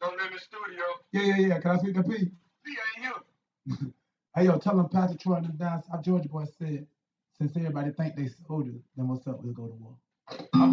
Don't in the studio. Yeah. Can I speak to P? P ain't here. Hey, yo, tell them Pastor Troy and them down South Georgia boys said, since everybody think they soldiers, then what's up? We'll go to war. My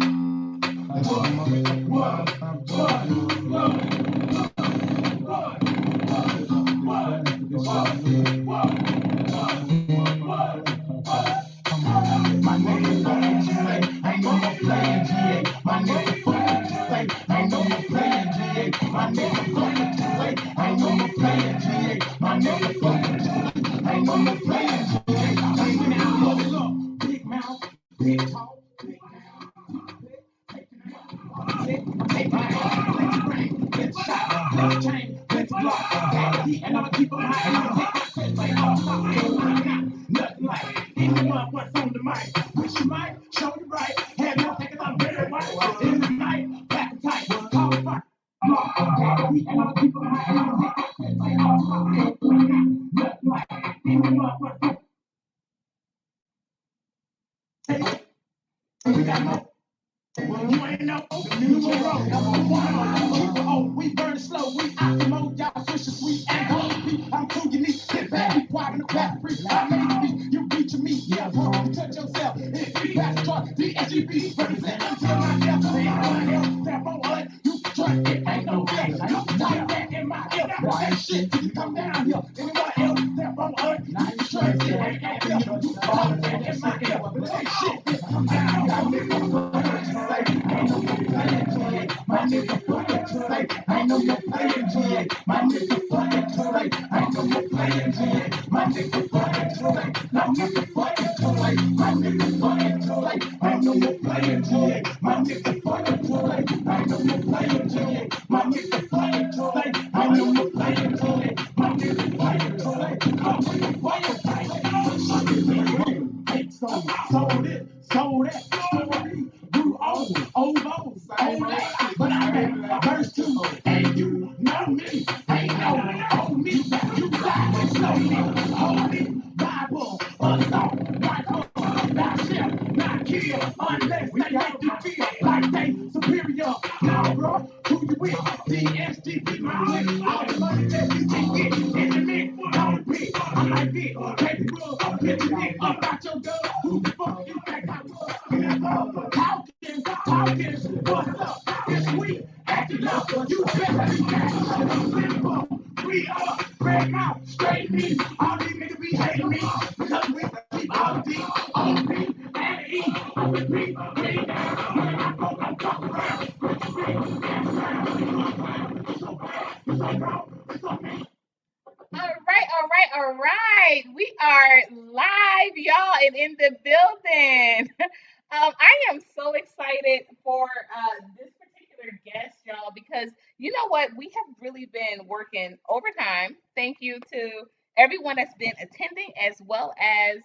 nigga, fuck what you say. Ain't no more playing, GA. My nigga, fuck what you say. Ain't no more playing, GA. My nigga, fuck what you say. Ain't no more playing, GA. My nigga, fuck what you say. Ain't no more playing, GA. Big mouth, big talk, big take my ass, let's bang, let's shot, let's chain, let's block, and I'ma keep on high, like nothing like anyone what's on the mic. Wish you might show you right, have no thinking I'm very white. In the night, black and tight, call it fight. And I'ma keep on high, nothing like anyone what's on the mic. We got no. You ain't know, we burn slow, we optimo, y'all push the sweet and holy. I'm cool, you need to get back, be quiet in the back, free. I made the beat, you beat to me, yeah, bro, you touch yourself. If you pass the truck, DSGB, represent until my death, say anyone else, tap on what you try, it ain't no flex. You talk that in my ear, that shit, you come down here. Anyone else, tap on what now you try, it ain't no flex. You talk that in my ear, that shit, come down here. My nigga fucking too late. I know you're playing GA. My nigga fucking too late. I know you're playing GA. My nigga fucking too late. My nigga fucking too late. My nigga fucking too late. I know you're playing GA. My nigga fucking too late. I know you're playing GA. My nigga fucking too late. I know you're playing GA. My nigga fucking too late. I'm fucking sold it, sold that story. You over, but I read verse 2, and you know me, ain't no me, you die slowly, holy Bible, assault, rifle, not ship, not kill, unless they make you feel like they superior. Now, bro, who you with? DSGP, my way, all the money that you can get in the mix, don't be, I might be capable of getting it about your girl. Who the fuck you think I was? Talking, what's up? This week, acting up, you better be back. We are red mouth, straight me. All these niggas be hating me because we keep all deep, on me, and E. I repeat, we down. When I go, I'm talking around. All right. We are live, y'all, and in the building. I am so excited for this particular guest, y'all, because you know what? We have really been working overtime. Thank you to everyone that's been attending, as well as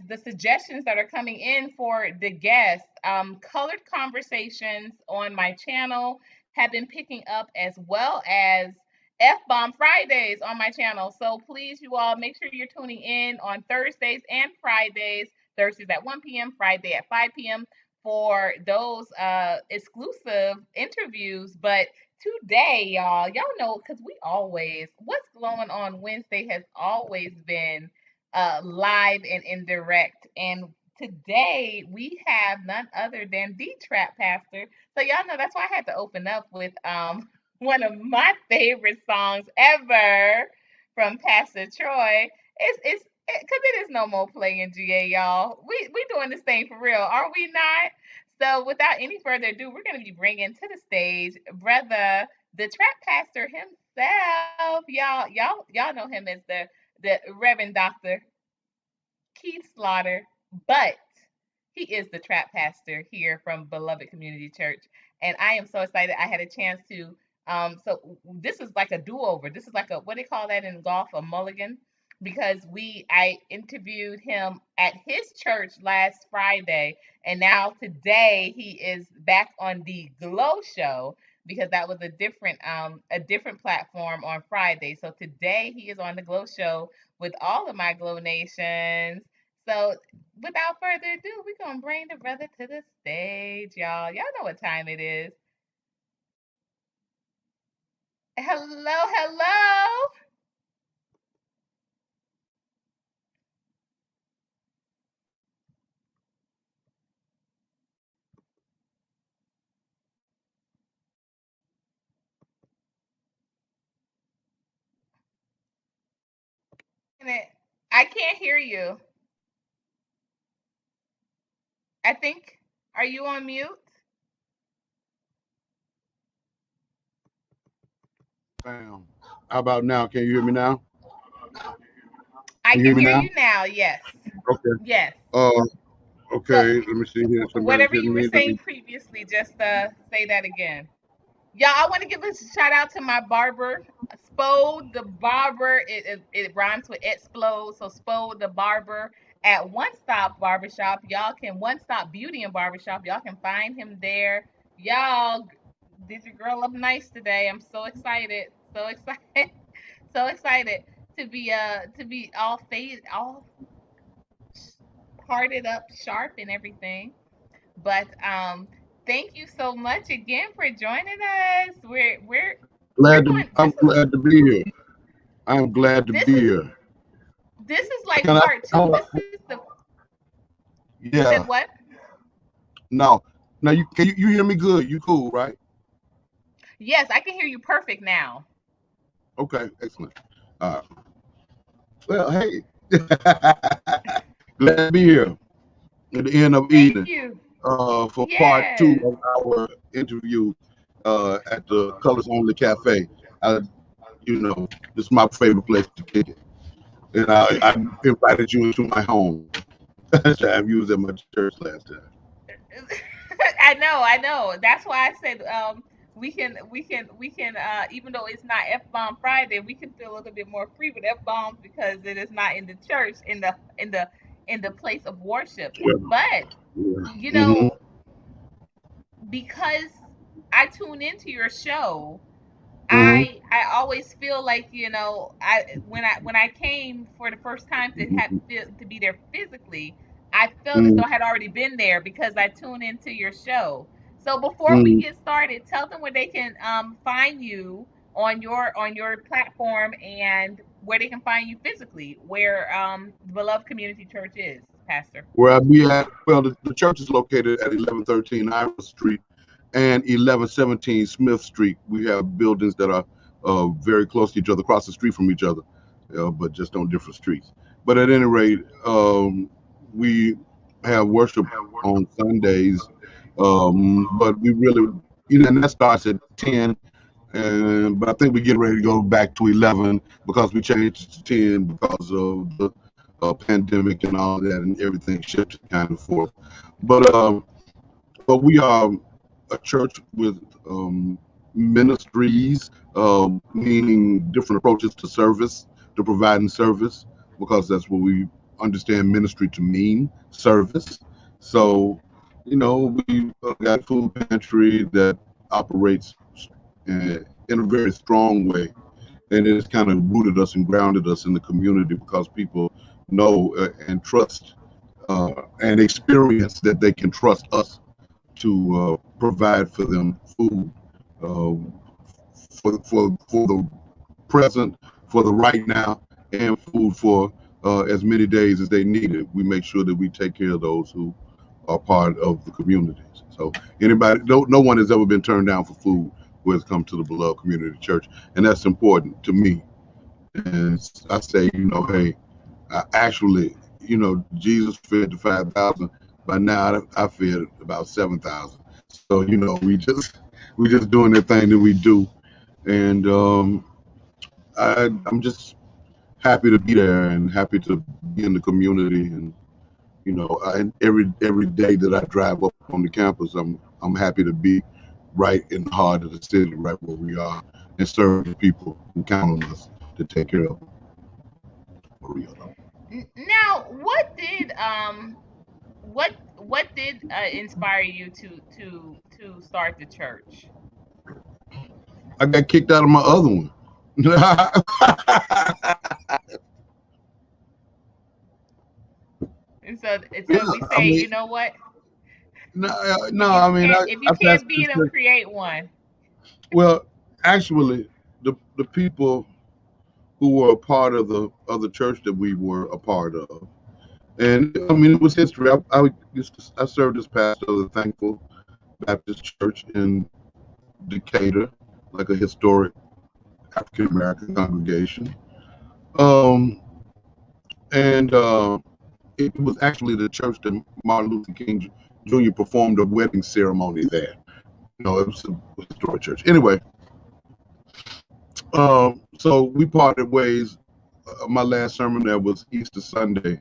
the suggestions that are coming in for the guests. Colored conversations on my channel have been picking up, as well as F Bomb Fridays on my channel. So please, you all, make sure you're tuning in on Thursdays and Fridays. Thursdays at 1 p.m., Friday at 5 p.m. for those exclusive interviews. But today, y'all know, because what's going on Wednesday has always been live and indirect. And today we have none other than the Trap Pastor. So y'all know that's why I had to open up with one of my favorite songs ever from Pastor Troy. It's because it is no more playing GA, y'all. We doing this thing for real, are we not? So without any further ado, we're going to be bringing to the stage brother, the Trap Pastor himself. Y'all know him as the Reverend Doctor Keith Slaughter, but he is the Trap Pastor here from Beloved Community Church, and I am so excited. I had a chance to. So this is like a do-over. This is like a, what do they call that in golf, a mulligan, because I interviewed him at his church last Friday, and now today he is back on the Glow Show because that was a different platform on Friday. So today he is on the Glow Show with all of my Glow Nations. So without further ado, we're gonna bring the brother to the stage, y'all. Y'all know what time it is. Hello, hello. I can't hear you. I think, are you on mute? Bam. How about now? Can you hear me now? I Can you hear can me hear now? you now. Yes. Okay. Yes. Uh, So okay. Let me see here. Somebody's whatever hitting you were me. Let saying me. previously, just say that again. Yeah, I want to give a shout out to my barber, Spo the barber. It rhymes with explode, so Spo the barber at One Stop Barbershop. Y'all can One Stop Beauty and Barbershop. Y'all can find him there. Y'all, did your girl look nice today? I'm so excited, so excited, so excited to be all fade, all parted up, sharp, and everything. But thank you so much again for joining us. We're Glad to. going. I'm glad to be here. I'm glad to This be is here. this is like Can I? part two. This is the you said Yeah. what? No. Now you hear me good? You cool, right? Yes, I can hear you perfect now. Okay. Excellent. Uh, well, hey. Glad to be here at the end of Thank evening. you. For part two Yes. of our interview at the Colors Only Cafe. I, this is my favorite place to kick it. And I invited you into my home. You was at my church last time. I know. That's why I said we can even though it's not F bomb Friday, we can feel a little bit more free with F bombs because it is not in the church in the place of worship. Yeah. But Yeah. you Mm-hmm. know, because I tune into your show, Mm-hmm. I always feel like I when I came for the first time to be there physically, I felt as though I had already been there because I tune into your show. So before we Mm-hmm. get started, tell them where they can find you on your platform and where they can find you physically, where Beloved Community Church is, Pastor. Where I be at? Well, the church is located at 1113 Ira Street and 1117 Smith Street. We have buildings that are very close to each other, across the street from each other, but just on different streets. But at any rate, we have worship on Sundays, but we really, and that starts at 10. And but I think we're getting ready to go back to 11 because we changed it to 10 because of the pandemic and all that, and everything shifted kind of forth. But we are a church with ministries, meaning different approaches to service, to providing service, because that's what we understand ministry to mean, service. So, we got food pantry that operates in a very strong way, and it's kind of rooted us and grounded us in the community because people know and trust and experience that they can trust us to provide for them food uh, for the present, for the right now, and food for as many days as they need it. We make sure that we take care of those who are part of the communities. So anybody, no one has ever been turned down for food who has come to the Beloved Community Church, and that's important to me. And I say, hey, actually, Jesus fed the 5,000. By now, I fed about 7,000. So we just doing the thing that we do, and I'm just happy to be there and happy to be in the community. And every day that I drive up on the campus, I'm happy to be right in the heart of the city, right where we are, and serve the people who count on us to take care of them for real. Now, what did inspire you to start the church? I got kicked out of my other one. So Yeah, we I say, mean, you know what? no, no, I mean, If you I passed can't beat this. them, create one. Well, actually, the people who were a part of the other church that we were a part of, and I mean, it was history. I served as pastor of the Thankful Baptist Church in Decatur, like a historic African American congregation. Um, and it was actually the church that Martin Luther King Jr. performed a wedding ceremony there. You know, it was a historic church. Anyway, so we parted ways. My last sermon there was Easter Sunday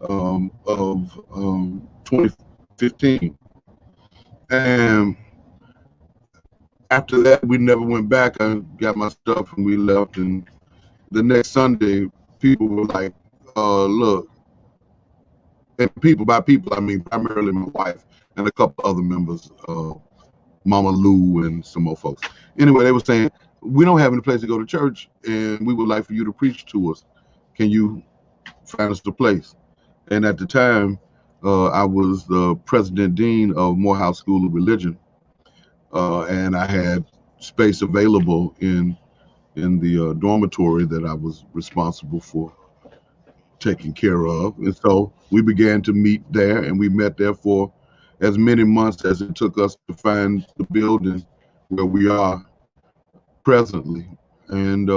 of 2015, and after that we never went back. I got my stuff and we left. And the next Sunday, people were like, "Look," and people by people I mean primarily my wife and a couple other members, Mama Lou and some more folks. Anyway, they were saying, "We don't have any place to go to church, and we would like for you to preach to us. Can you find us a place?" And at the time, I was the president dean of Morehouse School of Religion, and I had space available in the dormitory that I was responsible for taking care of. And so we began to meet there, and we met there for as many months as it took us to find the building where we are presently. And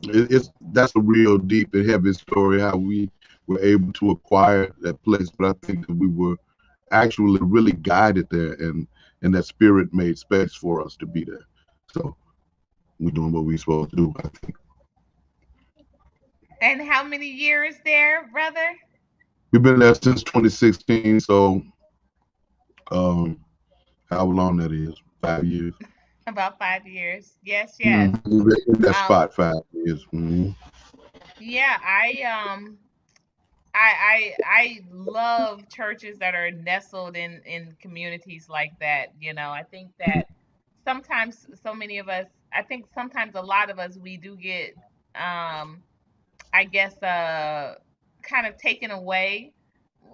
it's that's a real deep and heavy story how we were able to acquire that place. But I think that we were actually really guided there, and that spirit made space for us to be there. So we're doing what we're supposed to do, I think. And how many years there, brother? We've been there since 2016, so um how long that is, 5 years. About 5 years. Yes, yes. In that Um, spot, 5 years. yeah, I love churches that are nestled in communities like that. You know, I think that sometimes so many of us, I think sometimes a lot of us, we do get, um, I guess, kind of taken away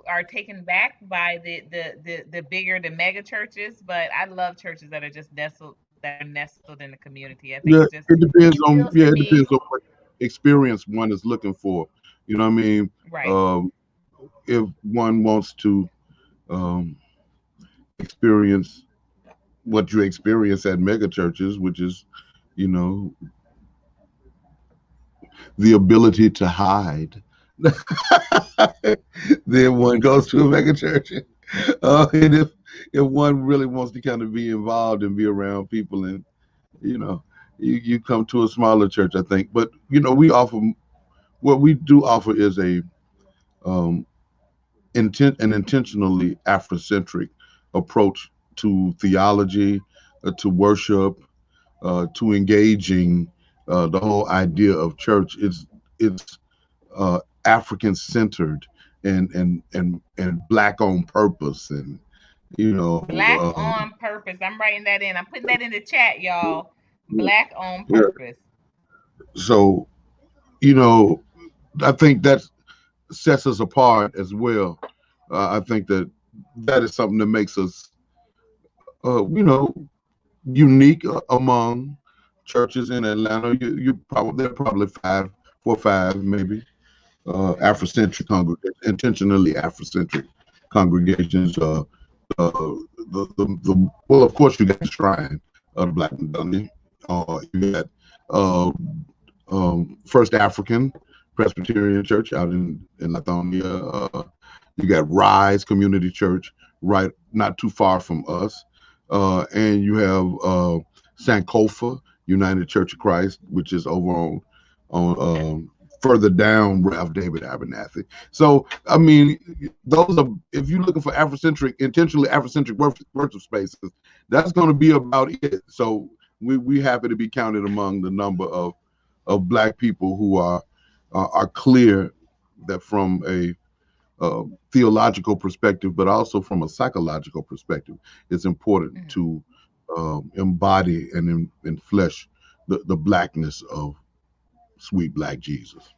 or taken back by the bigger, the mega churches. But I love churches that are just nestled in the community. I think Yeah, it feels to it me depends on what experience one is looking for. You know what I mean? right. Um, if one wants to um, experience what you experience at mega churches, which is, you know, the ability to hide, then one goes to a mega church. And if one really wants to kind of be involved and be around people, and you know, you come to a smaller church, I think. But you know, we offer what we do offer is a um, an intentionally Afrocentric approach to theology, to worship, to engaging the whole idea of church. It's African centered and black on purpose, and you know, Black on purpose. I'm writing that in. I'm putting that in the chat, y'all. Black on yeah. purpose. So you know, I think that sets us apart as well. I think that that is something that makes us, you know, unique among churches in Atlanta. You probably there are probably 4 or 5 maybe Hmm. Afrocentric congregations, intentionally Afrocentric congregations. Well, of course, you got the Shrine of the Black Madonna. You got uh, First African Presbyterian Church out in Lithonia. You got Rise Community Church right not too far from us, and you have Sankofa United Church of Christ, which is over on further down Ralph David Abernathy. So I mean, those are if you're looking for Afrocentric, intentionally Afrocentric worship spaces, that's going to be about it. So we happy to be counted among the number of Black people who are clear that from a theological perspective, but also from a psychological perspective, it's important Hmm. to embody and in flesh the blackness of sweet Black Jesus.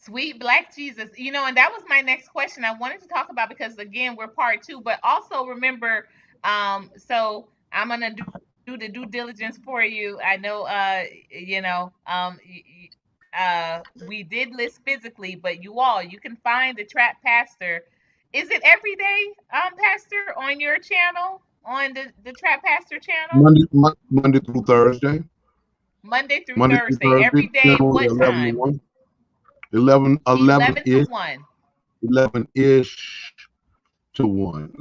Sweet Black Jesus. And that was my next question I wanted to talk about, because again, we're part two, but also remember, so I'm gonna do the due diligence for you. I know, we did list physically, but you can find the Trap Pastor. Is it every day, Pastor, on your channel, on the Trap Pastor channel? Monday through Thursday. Monday through Monday through Thursday, Thursday, every day. generally What 11 to time? 1. 11, 11 11 to ish, 1. 11-ish to 1.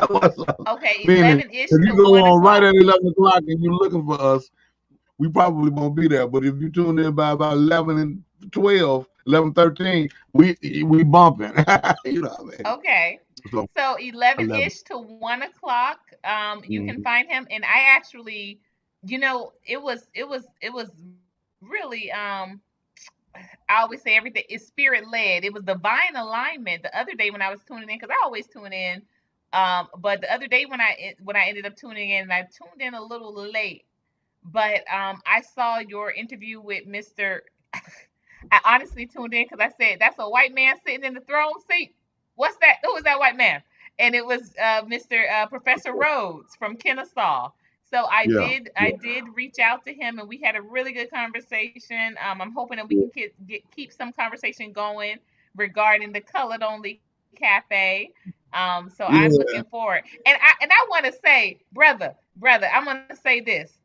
What's up? Okay, Meaning, 11-ish if you to go 1 on right o'clock. at 11 o'clock and you're looking for us, we probably won't be there. But if you tune in by about 11 and 12, 11, 13, we bumping. You know what I mean? Okay. So So 11. 11-ish to 1 o'clock. You can Mhm. find him. And I actually, it was really, I always say everything is spirit led. It was divine alignment the other day when I was tuning in, because I always tune in. But the other day when I ended up tuning in, and I tuned in a little late, but I saw your interview with Mr. I honestly tuned in because I said, "That's a white man sitting in the throne seat. What's that? Who is that white man?" And it was Mr. Professor Rhodes from Kennesaw. So I Yeah. did I Yeah. did reach out to him, and we had a really good conversation. I'm hoping that we Yeah. can keep some conversation going regarding the colored only cafe. So I'm Yeah. looking forward. And I want to say, brother, I'm gonna say this.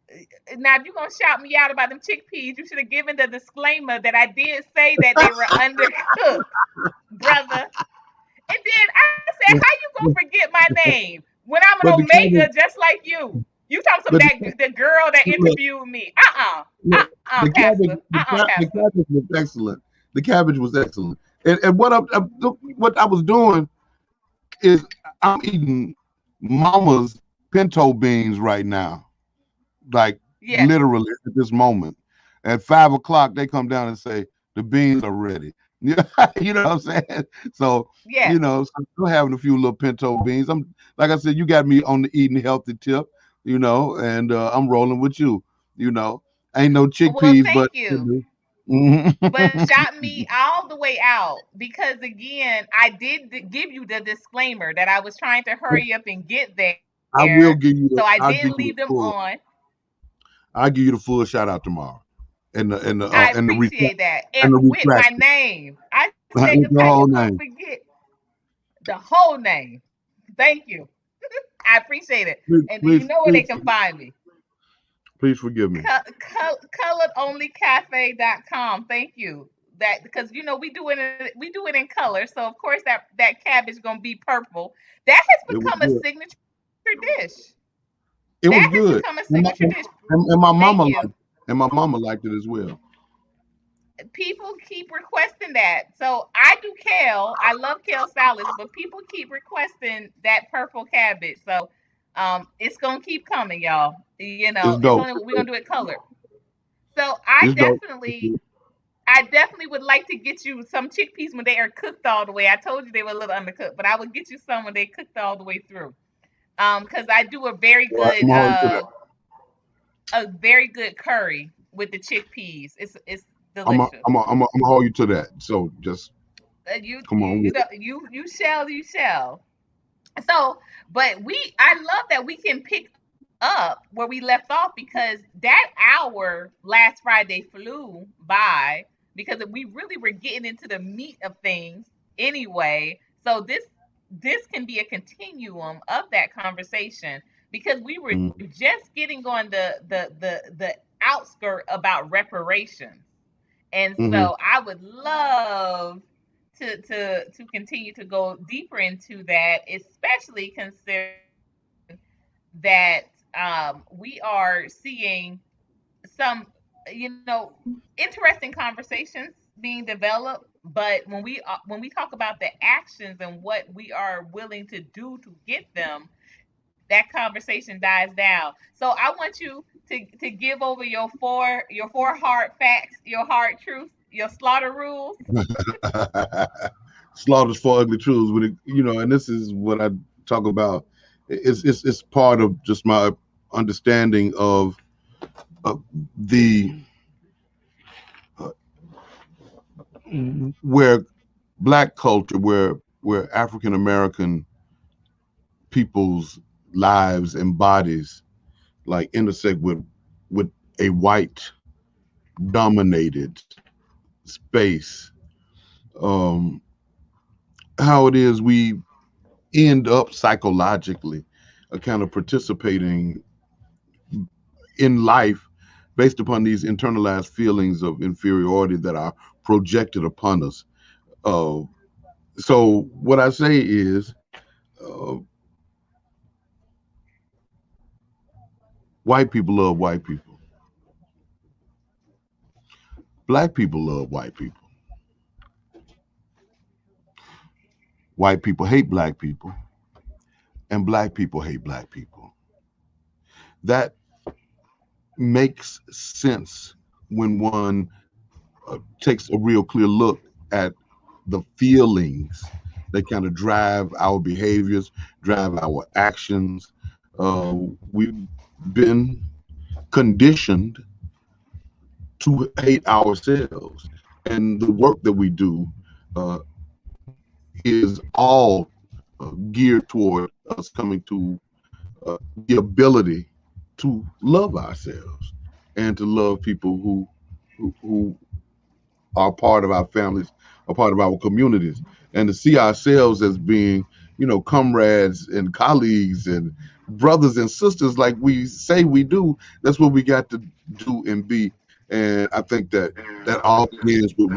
Now, if you're gonna shout me out about them chickpeas, you should have given the disclaimer that I did say that they were undercooked, brother. And then I said, "How you gonna forget my name when I'm But an the cabbage, Omega just like you?" You talking some but that the girl that look, interviewed me? look, the Pastor. cabbage, the Pastor. cabbage was excellent. The cabbage was excellent. And what I was doing is I'm eating mama's pinto beans right now, like Yes, literally at this moment. At 5 o'clock, they come down and say the beans are ready. Yeah, you know what I'm saying? So, yes. so I'm still having a few little pinto beans. I'm like I said, you got me on the eating healthy tip, and I'm rolling with you. You know, ain't no Well, chickpeas, but thank you. But Mhm. shout me all the way out, because again, I did give you the disclaimer that I was trying to hurry up and get I will there. give you So I I'll did give you the leave them full. on. I'll give you the full shout out tomorrow, I and appreciate that. and And the with my retraction name. I said, with because your how whole you gonna name. forget the whole name? Thank you. I appreciate it. Please, And you please, know where they please, can find me. please forgive me. Coloredonlycafe.com. Thank you. That, because we do it in color, so of course that cabbage gonna be purple. That has It was become a good. signature dish. It was That has good. become a And my, signature dish. and my Thank mama you. liked it as well. People keep requesting that. So I do kale. I love kale salads, but people keep requesting that purple cabbage. So it's gonna keep coming, y'all. It's It's dope. only we're gonna do it colored. So I It's dope. definitely I definitely would like to get you some chickpeas when they are cooked all the way. I told you they were a little undercooked, but I would get you some when they cooked all the way through. Because I do All right, I'm gonna hold you to that. a very good curry with the chickpeas. It's I'm a, delicious. I'm a, I'm a, I'm gonna hold you to that. So just You come on you with know you shall. So, but I love that we can pick up where we left off, because that hour last Friday flew by, because we really were getting into the meat of things anyway. So this can be a continuum of that conversation, because we were it. just getting on the outskirt about reparations. And Mm-hmm. so I would love to continue to go deeper into that, especially considering that we are seeing some, interesting conversations being developed. But when we talk about the actions and what we are willing to do to get them, that conversation dies down. So I want you to give over your four hard facts, your hard truths, your slaughter rules. Slaughters for ugly truths. And this is what I talk about. It's part of just my understanding of the where black culture, where African American people's lives and bodies like intersect with a white dominated space, um, how it is we end up psychologically kind of participating in life based upon these internalized feelings of inferiority that are projected upon us. Uh, so what I say is, uh, white people love white people, black people love white people, white people hate black people, and black people hate black people. That makes sense when one takes a real clear look at the feelings that kind of drive our behaviors, drive our actions. We've been conditioned to hate ourselves, and the work that we do uh, is all geared toward us coming to the ability to love ourselves and to love people who are part of our families, are part of our communities, and to see ourselves as being, comrades and colleagues and brothers and sisters like we say we do. That's what we got to do and be. And I think that all begins with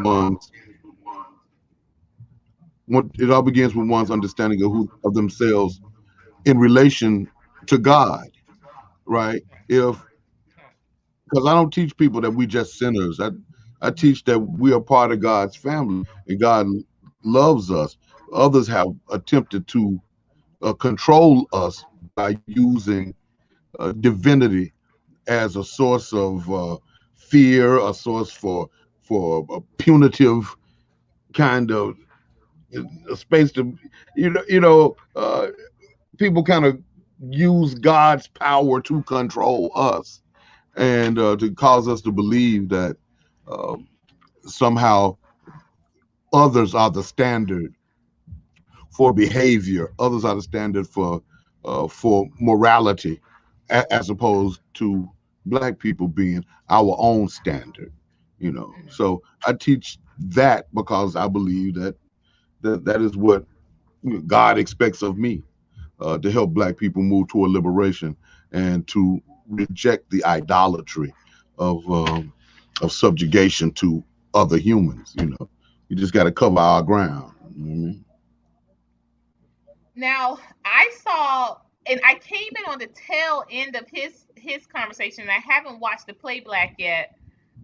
it all begins with one's understanding of themselves in relation to God, right? If Because I don't teach people that we just sinners. I teach that we are part of God's family and God loves us. Others have attempted to control us by using divinity as a source of fear, a source for a punitive kind of a space to, people kind of use God's power to control us and to cause us to believe that uh, somehow others are the standard for behavior, others are the standard for morality, as opposed to black people being our own standard. So I teach that because I believe that is what God expects of me, to help black people move toward liberation and to reject the idolatry of subjugation to other humans. You just got to cover our ground. You know what I mean? Now, I saw, and I came in on the tail end of his conversation. I haven't watched the playback yet,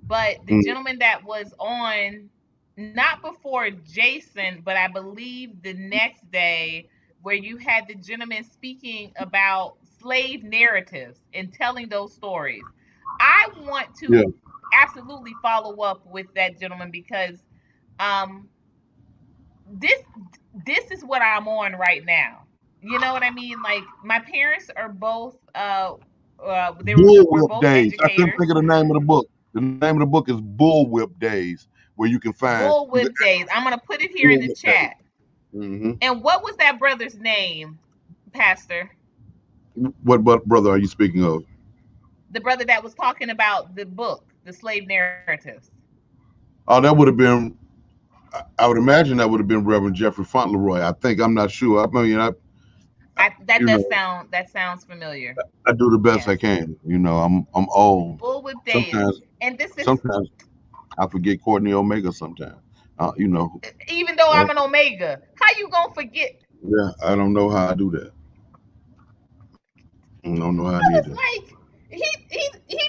but the Mm, gentleman that was on not before Jason, but I believe the next day, where you had the gentleman speaking about slave narratives and telling those stories. I want yeah, to absolutely follow up with that gentleman because um this this is what I'm on right now. You know what I mean? Like my parents are both were Bullwhip both Days. I couldn't educators. think of the name of the book. The name of the book is Bullwhip Days, where you can Bullwhip days. I'm gonna put it here in the Bullwhip Days. chat. Hmm. And what was that brother's name, Pastor? What brother are you speaking of? The brother that was talking about the book, the slave narratives. Oh, that would have been. I would imagine that would have been Reverend Jeffrey Fauntleroy. I think I'm not sure. I mean, I That you does know, sound that sounds familiar. I do the best I Yes. can. I'm old. Bullwhip days. Sometimes And this is sometimes I forget Courtney Omega. Sometimes, you know. even though uh, I'm an Omega. How you gonna forget? yeah, I don't know how I do that. I don't know how I I did was that. like, he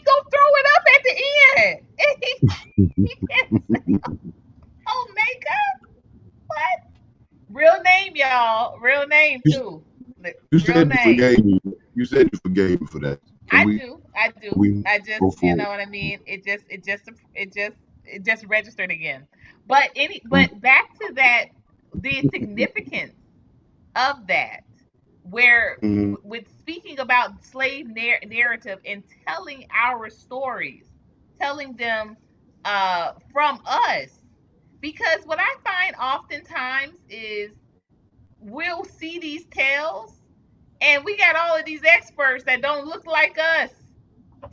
gonna throw it up at the end. And he can't say Omega. What? Real name, y'all. Real name You, too. you Real said you name. forgave me. You said you forgave me for that. Can I we do. I can do. we I just, go you forward? know what I mean? It just registered again. But Mm, back to that, the significance of that, where mm, with speaking about slave narrative and telling our stories, telling them from us. Because what I find oftentimes is we'll see these tales, and we got all of these experts that don't look like us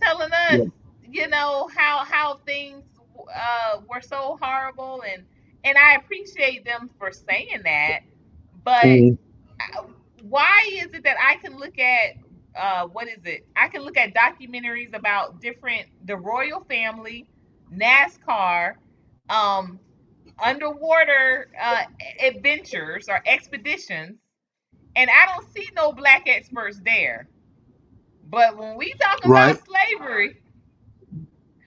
telling us, Yeah. how things were so horrible, and I appreciate them for saying that, but Mhm. why is it that I can look at what is it? I can look at documentaries about the royal family, NASCAR, um, underwater adventures or expeditions, and I don't see no black experts there. But when we talk about Right. slavery,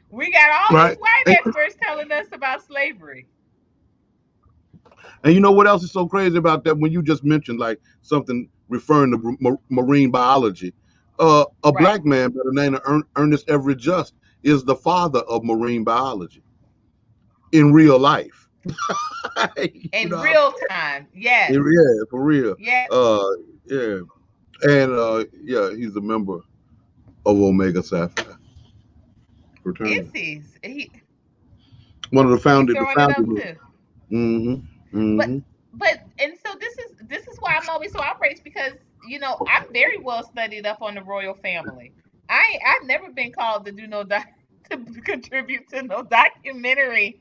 we got all these Right. white experts telling us about slavery. And you know what else is so crazy about that? When you just mentioned like something referring to marine biology, a Right. black man by the name of Ernest Everett Just is the father of marine biology in real life. You In know, real time. Yes. yeah, for real. Yes. Uh, yeah, and yeah, he's a member of Omega Psi Is fraternity. One of the he's founded, the throwing it founders. up too. Mm-hmm. But Mm-hmm. and so this is why I'm always so outraged, because I'm very well studied up on the royal family. I've never been called to do no to contribute to no documentary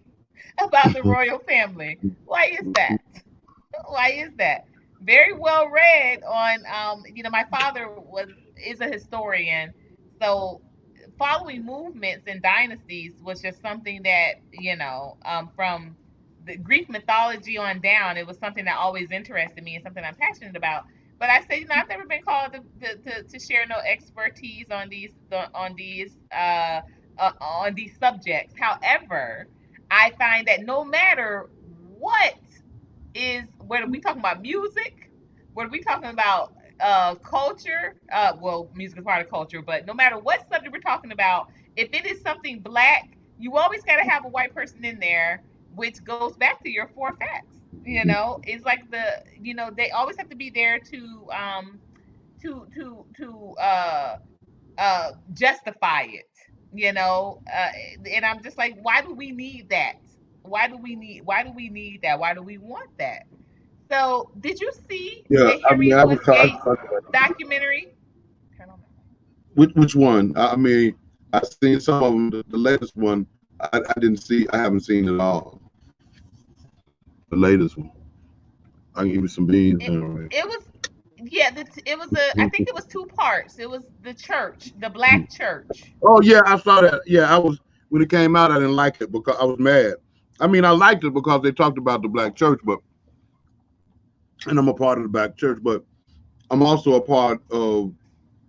about the royal family. Why is that? Why is that? Very well read on my father was is a historian. So following movements and dynasties was just something that, from the Greek mythology on down, it was something that always interested me and something I'm passionate about. But I say, I've never been called to share no expertise on these subjects. However, I find that no matter what is, whether we talking about music, whether we talking about culture, well, music is part of culture, but no matter what subject we're talking about, if it is something black, you always got to have a white person in there, which goes back to your four facts. It's like they always have to be there to justify it. And I'm just like, why do we need that? Why do we need that? Why do we want that? So, did you see Yeah, the I mean, Henry I Louis was talking Gates about documentary? Turn on which one. I mean, I've seen some of them. The latest one, I didn't see. I haven't seen it all. The latest one. I can give you some beans. it. All right. It was, yeah. It was I think it was two parts. It was the church, the black church. Oh yeah, I saw that. Yeah, I was when it came out. I didn't like it because I was mad. I mean, I liked it because they talked about the black church, but and I'm a part of the black church, but I'm also a part of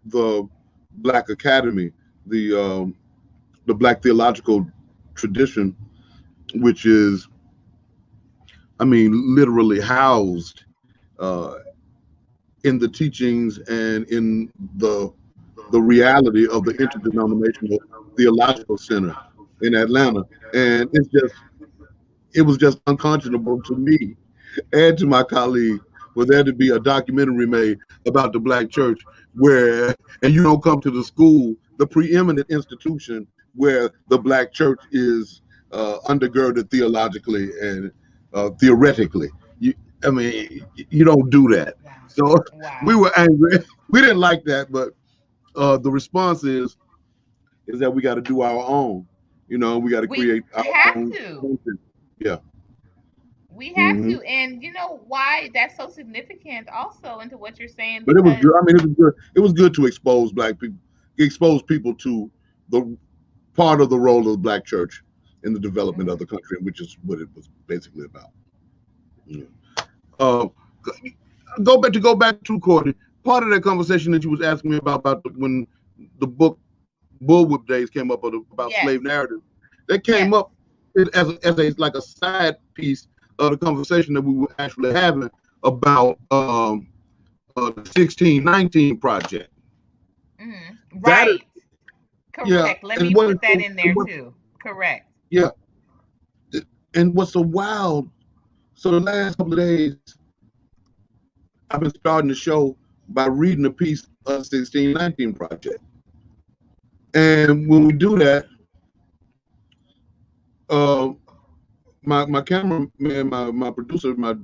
the Black Academy, the Black theological tradition, which is, I mean, literally housed uh, in the teachings and in the reality of the Interdenominational Theological Center in Atlanta, and it was just unconscionable to me and to my colleagues for there to be a documentary made about the black church and you don't come to the school, the preeminent institution where the black church is undergirded theologically and theoretically. You, I mean, you don't do that. Wow. So we Wow. were angry. We didn't like that, but the response is that we got to do our own. You know, we got to We create our have own to. content. Yeah. We have Hmm. to. And you know why that's so significant also into what you're saying, But it was because good. I mean, it was good. It was good to expose black people, expose people to the part of the role of the black church in the development of mhm, the country, which is what it was basically about. Yeah. Uh, go back to Courtney. Part of that conversation that you was asking me about when the book Bullwhip Days came up about yes, slave narratives, that came yes. up as a like a side piece of the conversation that we were actually having about the 1619 project. That is, Right. yeah, Correct. Let and me what is put that so, in there too. Correct. yeah, and what's so wild. So the last couple of days, I've been starting the show by reading a piece of the 1619 project, and when we do that, uh, my cameraman, my producer, my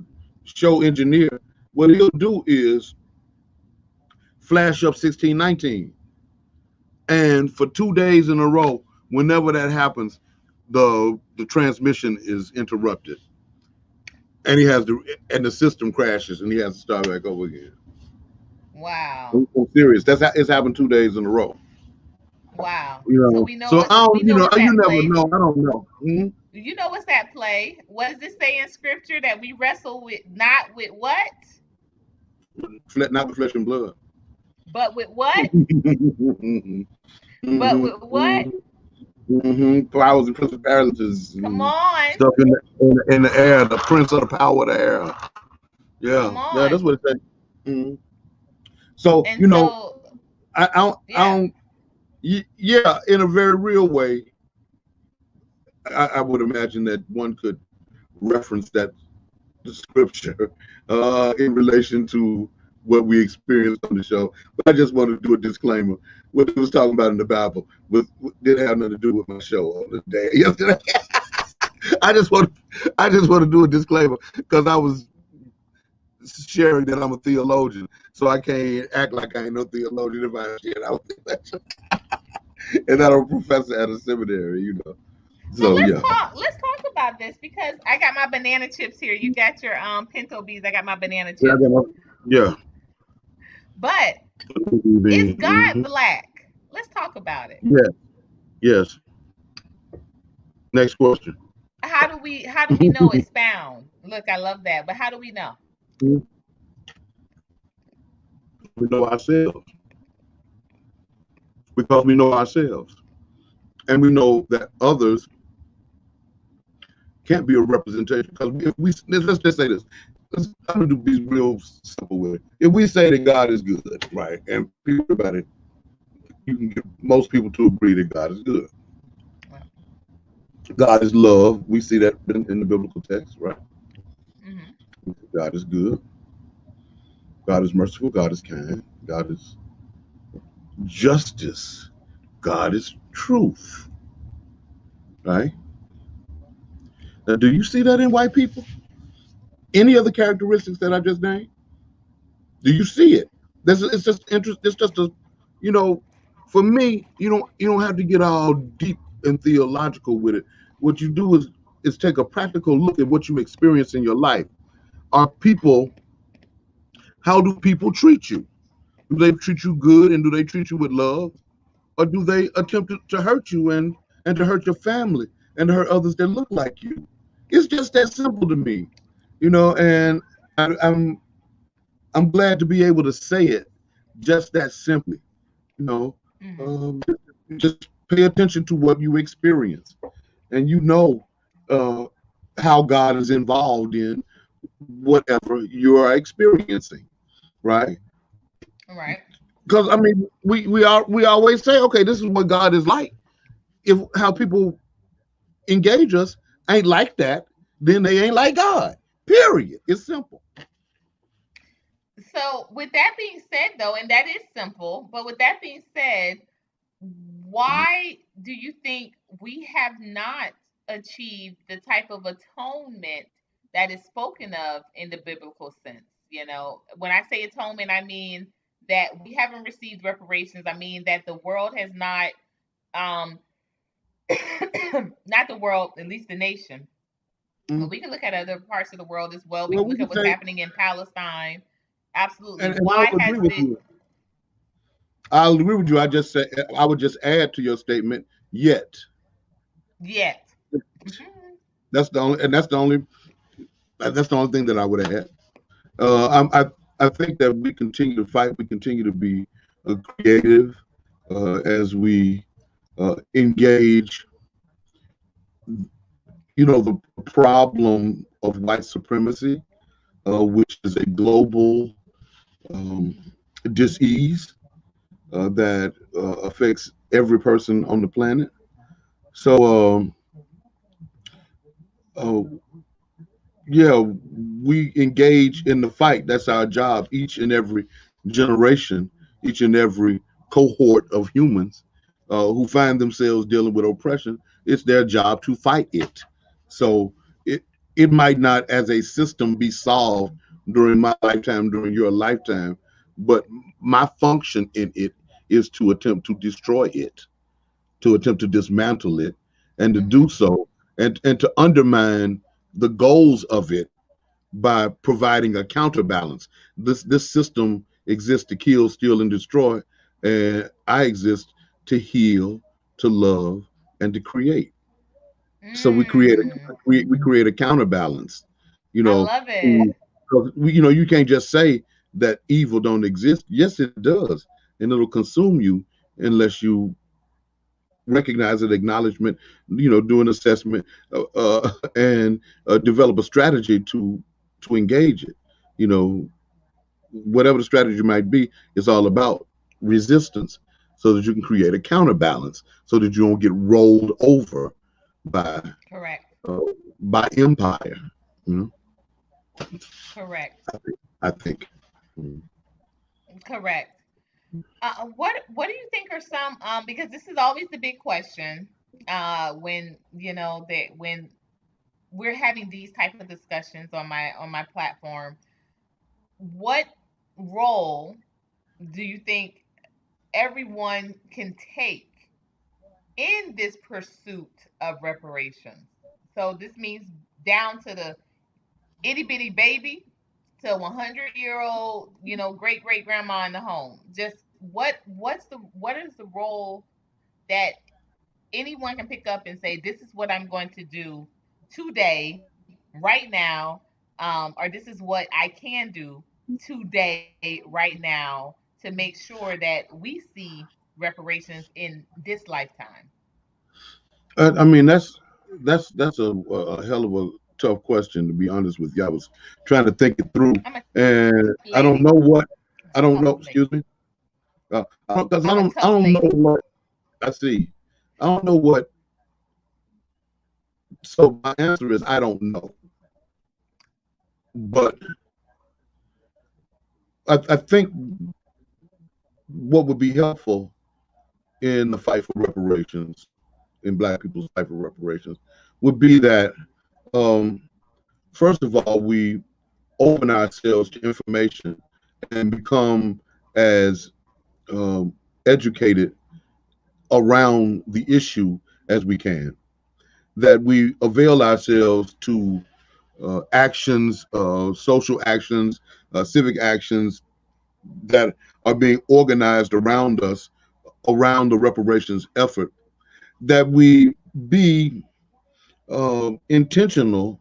show engineer, what he'll do is flash up 1619, and for 2 days in a row, whenever that happens, the transmission is interrupted, and the system crashes, and he has to start back over again. Wow. I'm serious. It's happened 2 days in a row. Wow. You So know, we know so what I don't, we know what's you at never play. know. I don't know. You know what's at play? What does it say in scripture that we wrestle with not with what? Not with flesh and blood. But with what? Mm-hmm. But with what? Powers and principalities Come and on. stuff in the air. The prince of the power of the air. Yeah, Come yeah, that's on. what it says. So And so I yeah. don't. Yeah, in a very real way, I would imagine that one could reference that scripture in relation to what we experienced on the show. But I just want to do a disclaimer. What it was talking about in the Bible didn't have nothing to do with my show on the day yesterday. I just want to do a disclaimer because I was sharing that I'm a theologian, so I can't act like I ain't no theologian if I share that and that I'm a professor at a seminary, you know. So So yeah. let's talk about this because I got my banana chips here. You got your pinto beans. I got my banana Yeah. chips. Yeah. But is God Mm-hmm. black? Let's talk about it. Yes. Yes. Next question. How do we know it's found? Look, I love that. But how do we know? We know ourselves because we know ourselves, and we know that others can't be a representation. Because if let's just say this. I'm gonna be real simple with it. If we say that God is good, right, and people about it, you can get most people to agree that God is good. God is love. We see that in the biblical text, right? Mm-hmm. God is good. God is merciful. God is kind. God is justice. God is truth, right? Now, do you see that in white people? Any other characteristics that I just named? Do you see it? It's just interest. It's just a, you know, for me, you don't have to get all deep and theological with it. What you do is take a practical look at what you experience in your life. Are people? How do people treat you? Do they treat you good, and do they treat you with love, or do they attempt to hurt you and to hurt your family and to hurt others that look like you? It's just that simple to me, and I'm glad to be able to say it just that simply. You know, Mm-hmm. um, just pay attention to what you experience, and uh, how God is involved in whatever you are experiencing, right? All right. Because I mean, we always say, okay, this is what God is like. If how people engage us ain't like that, then they ain't like God. Period. It's simple. So with that being said though, and that is simple, but with that being said, why do you think we have not achieved the type of atonement that is spoken of in the biblical sense? When I say atonement, I mean that we haven't received reparations. I mean that the world has not, um, not the world, at least the nation. But Mm. we can look at other parts of the world as well. We Well, can we look can at what's say, happening in Palestine. Absolutely. and I'll Why has agree with it? you. I'll agree with you. I would just add to your statement. Yet, Yet? Mhm. that's the only thing that I would add. I think that we continue to fight. We continue to be creative as we engage. The problem of white supremacy, which is a global um, disease that affects every person on the planet. So, uh, yeah, we engage in the fight. That's our job. Each and every generation, each and every cohort of humans who find themselves dealing with oppression, it's their job to fight it. So it might not, as a system, be solved during my lifetime, during your lifetime, but my function in it is to attempt to destroy it, to attempt to dismantle it, and to Mm-hmm. do so, and to undermine the goals of it by providing a counterbalance. This system exists to kill, steal, and destroy, and I exist to heal, to love, and to create. So Mm. we create a counterbalance, you I know. love it. You know, you can't just say that evil don't exist. Yes, it does, and it'll consume you unless you recognize it, acknowledgement, you know, do an assessment, and develop a strategy to engage it. You know, whatever the strategy might be, it's all about resistance, so that you can create a counterbalance, so that you don't get rolled over by Correct. uh, by empire. You know, Correct. I think. Mm. Correct. What do you think are some because this is always the big question when you know that when we're having these type of discussions on my platform, what role do you think everyone can take in this pursuit of reparations? So this means down to the itty bitty baby to 100-year-old, you know, great great grandma in the home. Just what is the role that anyone can pick up and say, this is what I'm going to do today, right now, or this is what I can do today, right now, to make sure that we see reparations in this lifetime. I mean, that's a hell of a tough question, to be honest with you. I was trying to think it through, I'm a and I lady. don't know what. I'm a I don't tough know. lady. Excuse me. Because I'm a I tough don't know lady. what I see. I don't know what. So my answer is I don't know. But I think what would be helpful in the fight for reparations, in Black people's fight for reparations, would be that, um, first of all, we open ourselves to information and become as educated around the issue as we can. That we avail ourselves to actions, social actions, civic actions that are being organized around us, around the reparations effort. That we be intentional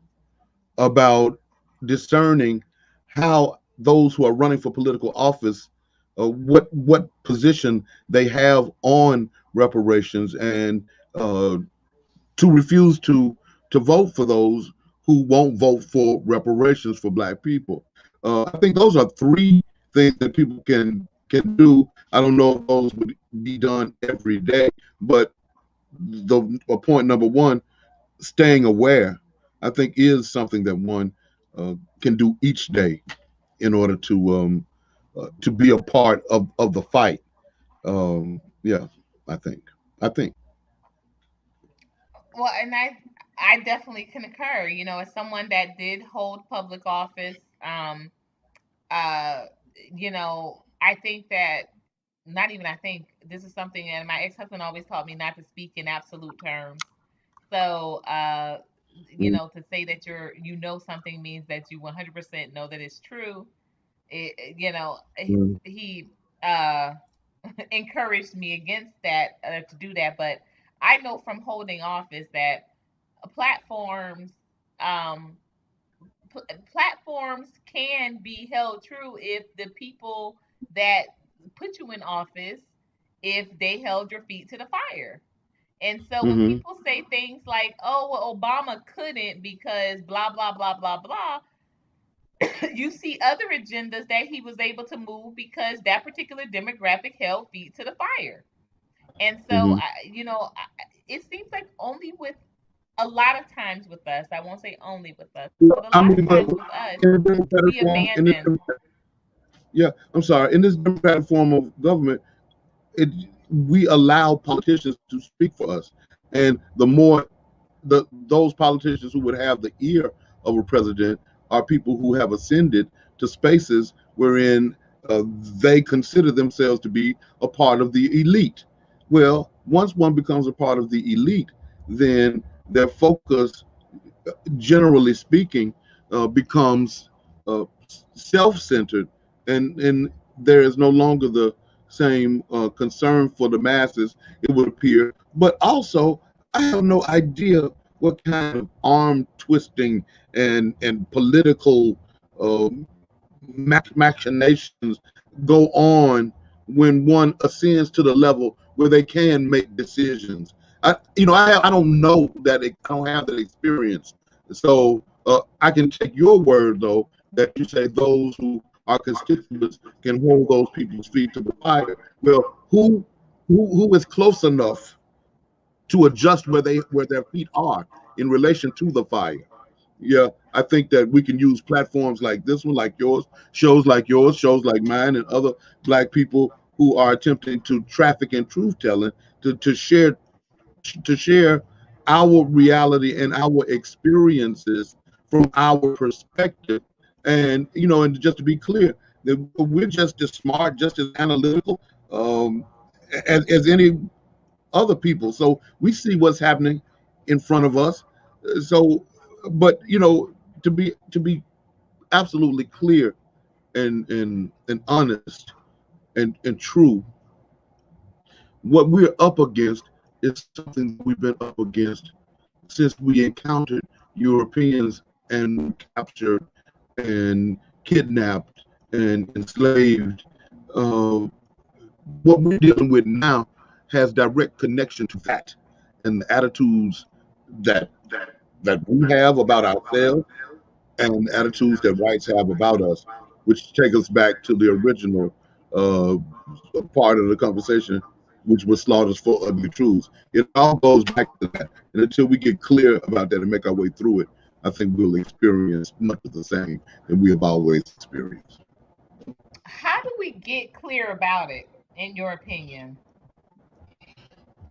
about discerning how those who are running for political office, what position they have on reparations, and uh, to refuse to vote for those who won't vote for reparations for Black people. I think those are three things that people can do. I don't know if those would be done every day, but the point number one, staying aware, I think, is something that one can do each day in order to be a part of the fight. Yeah, I think. I think. Well, and I definitely concur. You know, as someone that did hold public office, uh, you know, I think that not even I think this is something that my ex-husband always taught me not to speak in absolute terms. So, you know, to say that you know something means that you 100% know that it's true. You know, Mm-hmm. he encouraged me against that to do that, but I know from holding office that platforms um platforms can be held true if the people that put you in office, if they held your feet to the fire. And so when Mm-hmm. people say things like, oh, well, Obama couldn't because blah, blah, blah, blah, blah, you see other agendas that he was able to move because that particular demographic held feet to the fire. And so, Mm-hmm. you know, it seems like only with a lot of times with us, I won't say only with us, but a I lot of mean, but times with us, in the democratic we form, abandon. yeah, I'm sorry, in this democratic form of government, it we allow politicians to speak for us, and the more those politicians who would have the ear of a president are people who have ascended to spaces wherein they consider themselves to be a part of the elite. Well, once one becomes a part of the elite, then their focus, generally speaking, becomes uh, self-centered, and there is no longer the same concern for the masses, it would appear. But also, I have no idea what kind of arm twisting and political um, machinations go on when one ascends to the level where they can make decisions. I don't know that I don't have that experience. So I can take your word though that you say those who are constituents can hold those people's feet to the fire. Well, who is close enough to adjust where their feet are in relation to the fire? Yeah, I think that we can use platforms like this one, like yours, shows like mine, and other Black people who are attempting to traffic in truth telling to share our reality and our experiences from our perspective. And just to be clear, that we're just as smart, just as analytical um, as any other people. So we see what's happening in front of us. So, but to be absolutely clear and honest and true, what we're up against is something that we've been up against since we encountered Europeans and captured and kidnapped and enslaved. Uh, what we're dealing with now has direct connection to that and the attitudes that that we have about ourselves and attitudes that whites have about us, which take us back to the original uh, part of the conversation, which was slaughters for ugly truths. It all goes back to that. And until we get clear about that and make our way through it, I think we'll experience much of the same that we have always experienced. How do we get clear about it, in your opinion?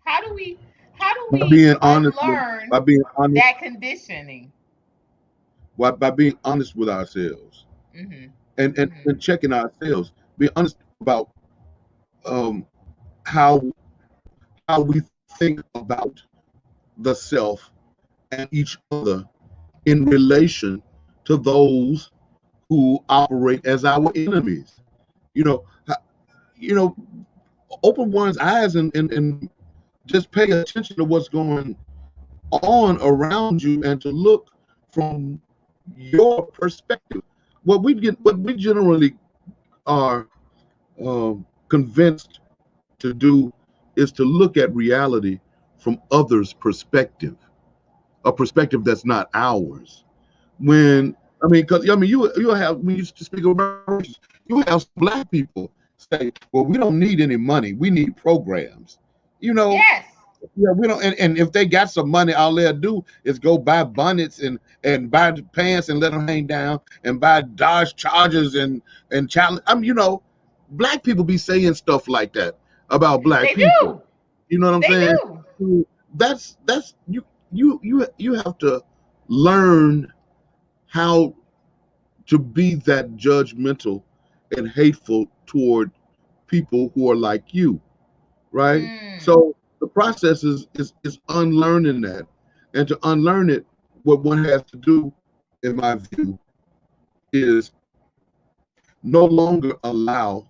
How do we how do By we being honest with, unlearn by being honest, that conditioning? by being honest with ourselves Mhm. and Mhm. checking ourselves, being honest about um, how how we think about the self and each other in relation to those who operate as our enemies. You know, you know, open one's eyes and just pay attention to what's going on around you and to look from your perspective. What we generally are convinced to do is to look at reality from others' perspective, a perspective that's not ours. Right. Because you have when you speak about race, you have Black people say, "Well, we don't need any money. We need programs." You know, Yes. yeah, we don't. And if they got some money, all they'll do is go buy bonnets and buy the pants and let them hang down and buy Dodge Chargers and challenge. Black people be saying stuff like that about Black They people. do. You know what I'm They saying? do. So that's you have to learn how to be that judgmental and hateful toward people who are like you, right? Mm. So the process is unlearning that, and to unlearn it, what one has to do, in my view, is no longer allow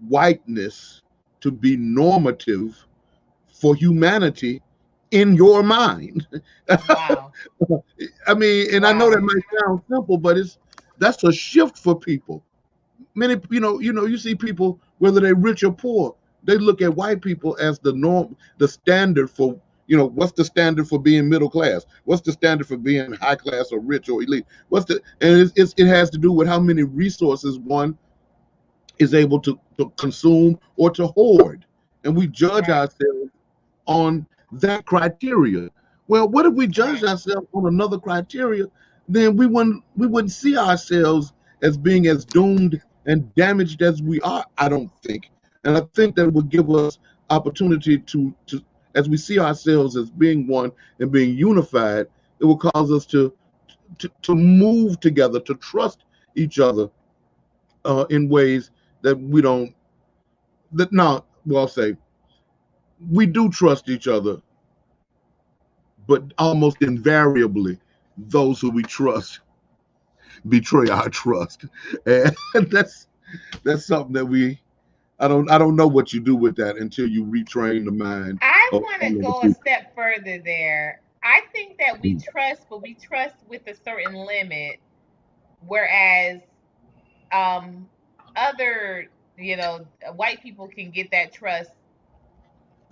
whiteness to be normative for humanity in your mind. Wow. And I know that Wow. might sound simple, but that's a shift for people. Many, you see people, whether they're rich or poor, they look at white people as the norm, the standard for, what's the standard for being middle class? What's the standard for being high class or rich or elite? It has to do with how many resources one is able to consume or to hoard. And we judge Right. ourselves on that criteria. Well, what if we judged Right. ourselves on another criteria? Then we wouldn't see ourselves as being as doomed and damaged as we are, I don't think. And I think that would give us opportunity to as we see ourselves as being one and being unified, it will cause us to move together, to trust each other in ways that we don't. That now, well, I'll say we do trust each other, but almost invariably, those who we trust betray our trust, and that's something that we. I don't know what you do with that until you retrain the mind I of want all to of the go a people. step further there. I think that we trust, but we trust with a certain limit, whereas um other, white people can get that trust.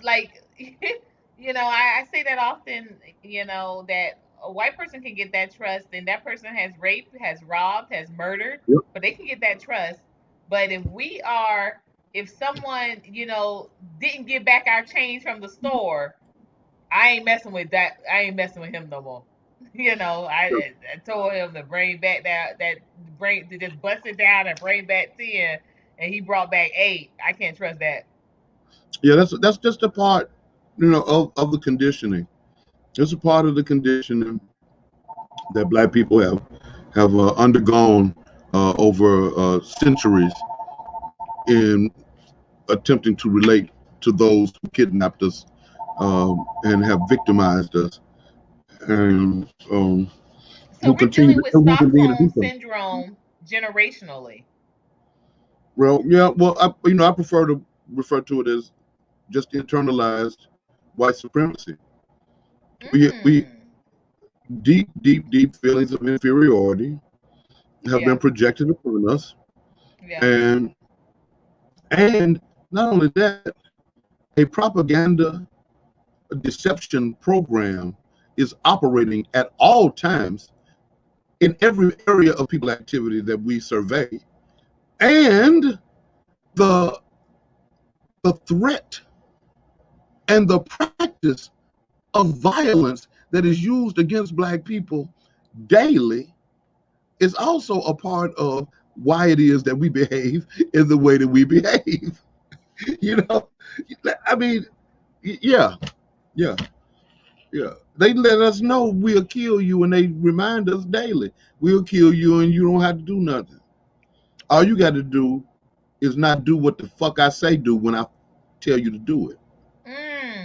Like, I say that often, that a white person can get that trust, and that person has raped, has robbed, has murdered, Yep. but they can get that trust. But if someone, didn't give back our change from the store, I ain't messing with that. I ain't messing with him no more. I told him to bring back that bring to just bust it down and bring back 10, and he brought back 8. I can't trust that. Yeah, that's just a part, of the conditioning. It's a part of the conditioning that Black people have undergone over centuries in attempting to relate to those who kidnapped us and have victimized us, and So who we're continue dealing to, with and who continue to Stockholm do so. syndrome generationally. Well, yeah, well, I prefer to refer to it as just internalized white supremacy. We Mm. deep, deep, deep feelings of inferiority have been Yeah. projected upon us, Yeah. and and not only that, a propaganda, a deception program is operating at all times in every area of people activity that we survey, and the the threat and the practice of violence that is used against Black people daily is also a part of why it is that we behave in the way that we behave. you know, I mean, yeah, yeah, yeah. They let us know we'll kill you, and they remind us daily we'll kill you, and you don't have to do nothing. All you got to do is not do what the fuck I say do when I tell you to do it.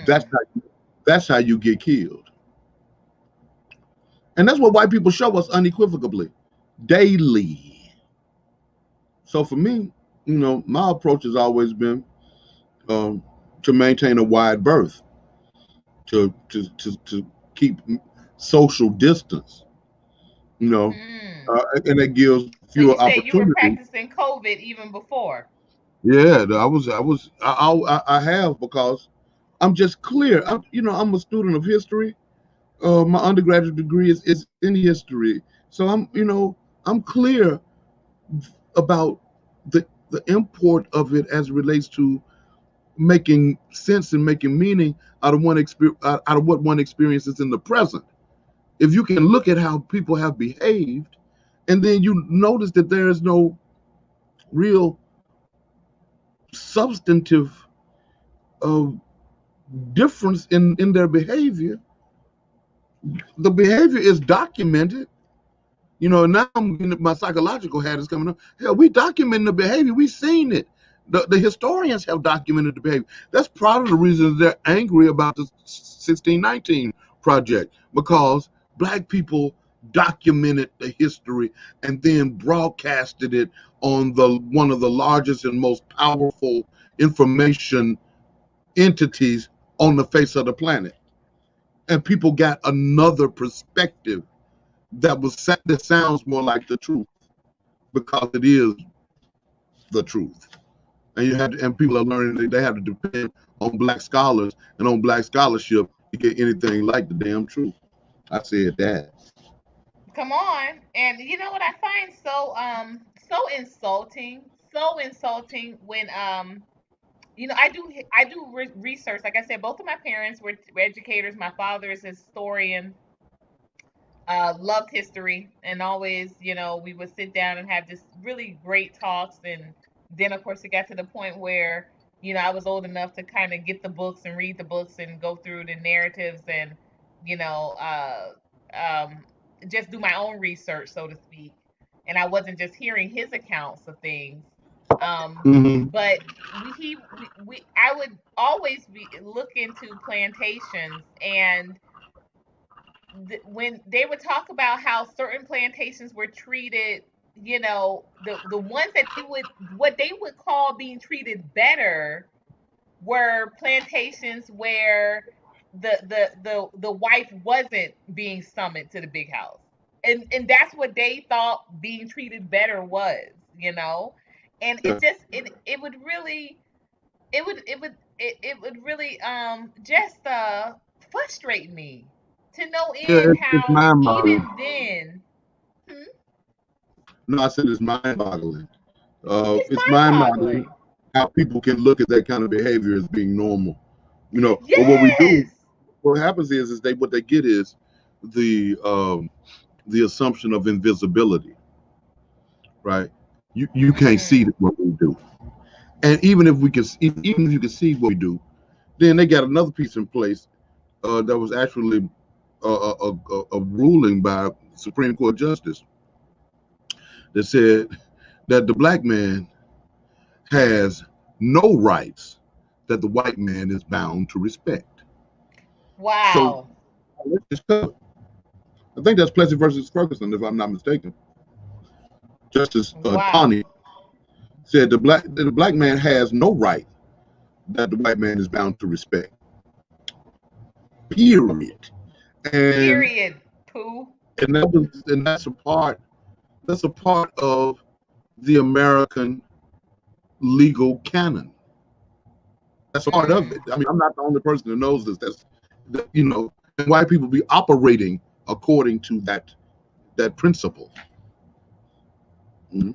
That's Mm. how that's how you get killed, and that's what white people show us unequivocally, daily. So for me, my approach has always been um, to maintain a wide berth, to keep social distance, Mm. and it gives So fewer you said you were opportunities. practicing COVID even before. Yeah, I have, because I'm just clear. I'm a student of history. My undergraduate degree is in history, so I'm clear about the import of it as it relates to making sense and making meaning out of out of what one experiences in the present. If you can look at how people have behaved, and then you notice that there is no real substantive uh, difference in their behavior, the behavior is documented. Now I'm getting my psychological hat is coming up. Hell, we documenting the behavior. We seen it. The historians have documented the behavior. That's part of the reason they're angry about the 1619 project, because Black people documented the history and then broadcasted it on the one of the largest and most powerful information entities on the face of the planet. And people got another perspective that sounds more like the truth, because it is the truth. And people are learning that they have to depend on Black scholars and on Black scholarship to get anything like the damn truth. I said that. Come on. And you know what I find so insulting when I do research. Like I said, both of my parents were educators. My father is a historian. Loved history, and always, we would sit down and have this really great talks. And then, of course, it got to the point where, I was old enough to kind of get the books and read the books and go through the narratives and, you know, uh, um, just do my own research, so to speak, and I wasn't just hearing his accounts of things. Hmm. But I would always be look into plantations, and when they would talk about how certain plantations were treated, the ones that they would what they would call being treated better were plantations where the wife wasn't being summoned to the big house, and that's what they thought being treated better was. And Yeah, it would really it would really just frustrate me to no yeah, end it's how mind-boggling. even then. Hmm, No, I said it's mind-boggling. it's It's mind mind-boggling boggling. how people can look at that kind of behavior as being normal. But what we do, Yes. what happens is what they get is the assumption of invisibility, right? You can't see Mm, what we do, and even if you can see what we do, then they got another piece in place that was actually a ruling by Supreme Court justice that said that the black man has no rights that the white man is bound to respect. So wow. let's just cover. I think that's Plessy versus Ferguson, if I'm not mistaken. Justice Wow. Taney said the black man has no right that the white man is bound to respect. Period. And Period. Pooh. that's a part of the American legal canon. That's a part of it. Mm. I mean, I'm not the only person that knows this. And white people be operating according to that principle. Mhm.